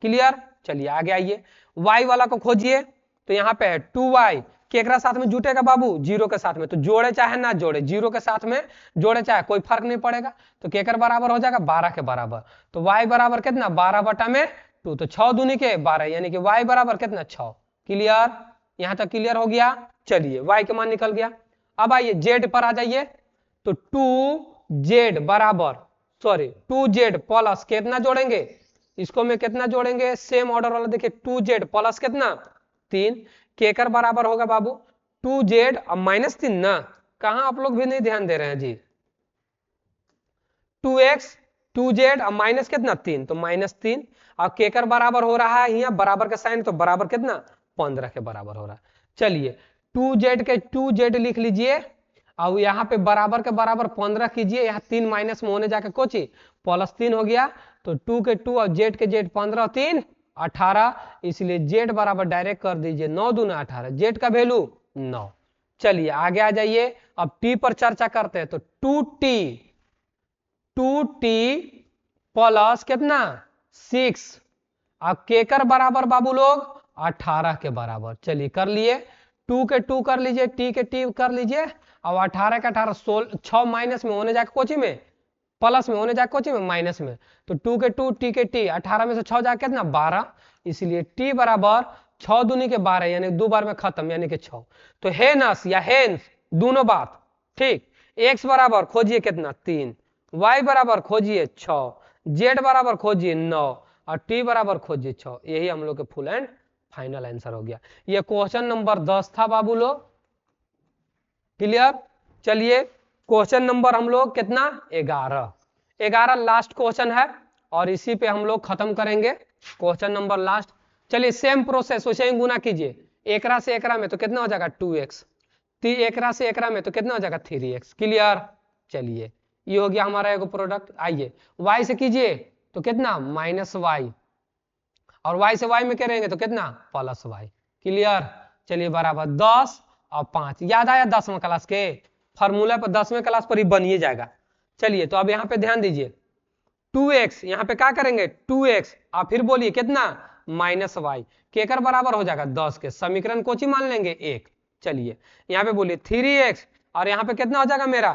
क्लियर। चलिए आगे आइए, y वाला को खोजिए, तो यहाँ पे है 2y, केकरा साथ में जुटेगा बाबू, 0 के साथ में, तो जोड़े चाहे ना जोड़े, 0 के साथ में जोड़े चाहे कोई फर्क नहीं पड़ेगा, तो केकर बराबर हो जाएगा 12 के बराबर। तो y बराबर कितना 12 बटा में 2, तो 6 दूनी के 12, यानी कि y बराबर कितना 6। क्लियर, यहां तक क्लियर हो गया। चलिए y के मान निकल गया। अब आइए z पर आ जाइए, तो 2z बराबर 2z प्लस कितना जोड़ेंगे, इसको में कितना जोड़ेंगे, सेम ऑर्डर वाला देखिए, 2z प्लस कितना 3, केकर बराबर होगा बाबू 2z अब माइनस 3 ना, कहां आप लोग भी नहीं ध्यान दे रहे हैं जी। 2x 2z अब माइनस कितना 3, तो माइनस 3। अब केकर बराबर हो रहा है, यहाँ बराबर का साइन, तो बराबर कितना 15 के बराबर हो रहा है। चलिए 2z के 2z लिख लीजिए, अब यहाँ पे बराबर के बराबर 15 कीजिए, यहाँ 3 माइनस में होने जाके कोची प्लस 3 हो गया, तो 2 के 2 और z के z 15 3 18, इसलिए z बराबर डायरेक्ट कर दीजिए 9 दूना 18, z का वैल्यू 9। चलिए आगे आ जाइए, अब t पर चर्चा करते हैं, तो 2t प्लस कितना 6, अब केकर बराबर बाबू लोग 18 के बराबर। चलिए कर लिए, 2 के 2 कर लीजिए, t के t कर लीजिए, अब 18 के 18 6 माइनस में होने जाके कोची में प्लस में होने जाके कोची में माइनस में, तो 2 के 2 t के t, 18 में से 6 जाके कितना 12, इसलिए t बराबर 6 दूनी के 12, यानी 2 बार में खत्म, यानी कि 6। तो हेनस या हेन्स दोनों बात ठीक। x बराबर खोजिए कितना 3, y बराबर खोजिए 6, z बराबर खोजिए 9, और t बराबर खोजिए 6। यही हम लोग के फुल एंड फाइनल आंसर हो गया। ये क्वेश्चन नंबर 10 था बाबू लोग। क्लियर। चलिए क्वेश्चन नंबर हम लोग कितना 11 लास्ट क्वेश्चन है, और इसी पे हम लोग खत्म करेंगे क्वेश्चन नंबर लास्ट। चलिए सेम प्रोसेस वैसे ही गुना कीजिए, एकरा से एकरा में तो कितना हो जाएगा 2x, एकरा से एकरा में तो कितना हो जाएगा 3x। क्लियर। चलिए ये हो गया हमारा एगो प्रोडक्ट। आइए y से कीजिए तो कितना माइनस y, और y से y में करेंगे तो कितना प्लस y। क्लियर। चलिए बराबर 10 और 5, याद आया 10वें क्लास के फॉर्मूला पर, 10वें क्लास पर ही बनिए जाएगा। चलिए तो अब यहाँ पे ध्यान दीजिए, 2x यहाँ पे क्या करेंगे 2x, और फिर बोलिए कितना माइनस y, केकर बराबर हो जाएगा 10 के। समीकरण कोची मान लेंगे 1। चलिए यहाँ पे बोलिए 3x और यहाँ पे कितना हो जाएगा मेरा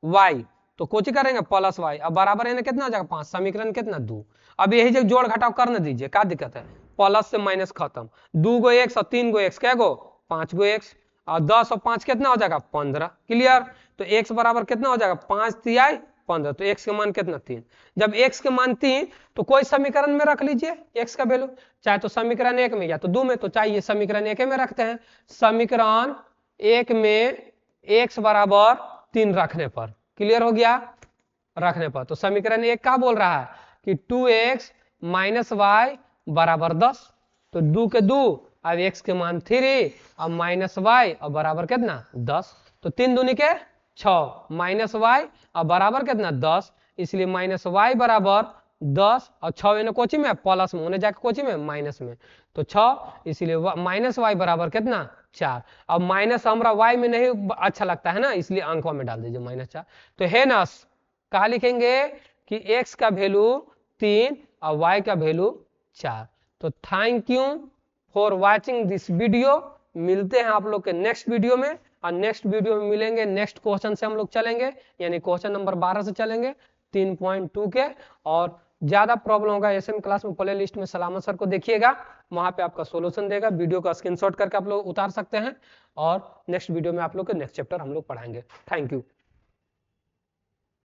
y, तो कोची करेंगे प्लस y, अब बराबर है कितना हो जाएगा 5, समीकरण कितना 2। अब यही जो जोड़ घटाव कर न दीजिए, क्या दिक्कत है, प्लस से माइनस खत्म, 2 गो x और 3 गो x, क्या गो 5 गो x, और 10 और 5 कितना हो जाएगा 15। क्लियर। तो x बराबर कितना हो जाएगा 5 तिहाई 15, तो x के मान कितना 3। जब x के मान 3 तो कोई समीकरण में रख लीजिए x का वैल्यू, चाहे तो समीकरण 1 में या तो 2 में, तो चाहिए समीकरण 1 में रखते हैं। समीकरण 1 में x बराबर 3 रखने पर, क्लियर हो गया, रखने पर तो समीकरण 1 क्या बोल रहा है कि 2x माइनस वाई बराबर 10, तो 2 के 2, अब x के मान 3 और माइनस वाई और बराबर कितना 10, तो 3 दूनी के 6 माइनस वाई और बराबर कितना 10, इसलिए माइनस वाई बराबर 10 और 6 इन्हें कोची में प्लस में, उन्हें जाकर कोची में माइनस में, तो 6, इसलिए माइनस वाई बराबर कितना 4। अब माइनस हमारा वाई में नहीं अच्छा लगता है ना, इसलिए अंकों में डाल दीजिए -4। तो है ना, कहा लिखेंगे कि x का वैल्यू 3 और y का वैल्यू 4। तो thank you for watching this video. मिलते हैं आप लोग के नेक्स्ट वीडियो में, और नेक्स्ट वीडियो में मिलेंगे नेक्स्ट क्वेश्चन से हम लोग चलेंगे, यानी क्वेश्चन नंबर 12 से चलेंगे 3.2 के। और ज्यादा प्रॉब्लम होगा एसएम क्लास में प्ले लिस्ट में सलामत सर को देखिएगा, वहां पे आपका सोल्यूशन देगा, वीडियो का स्क्रीनशॉट करके आप लोग उतार सकते हैं, और नेक्स्ट वीडियो में आप लोग के नेक्स्ट चैप्टर हम लोग पढ़ाएंगे। Thank you.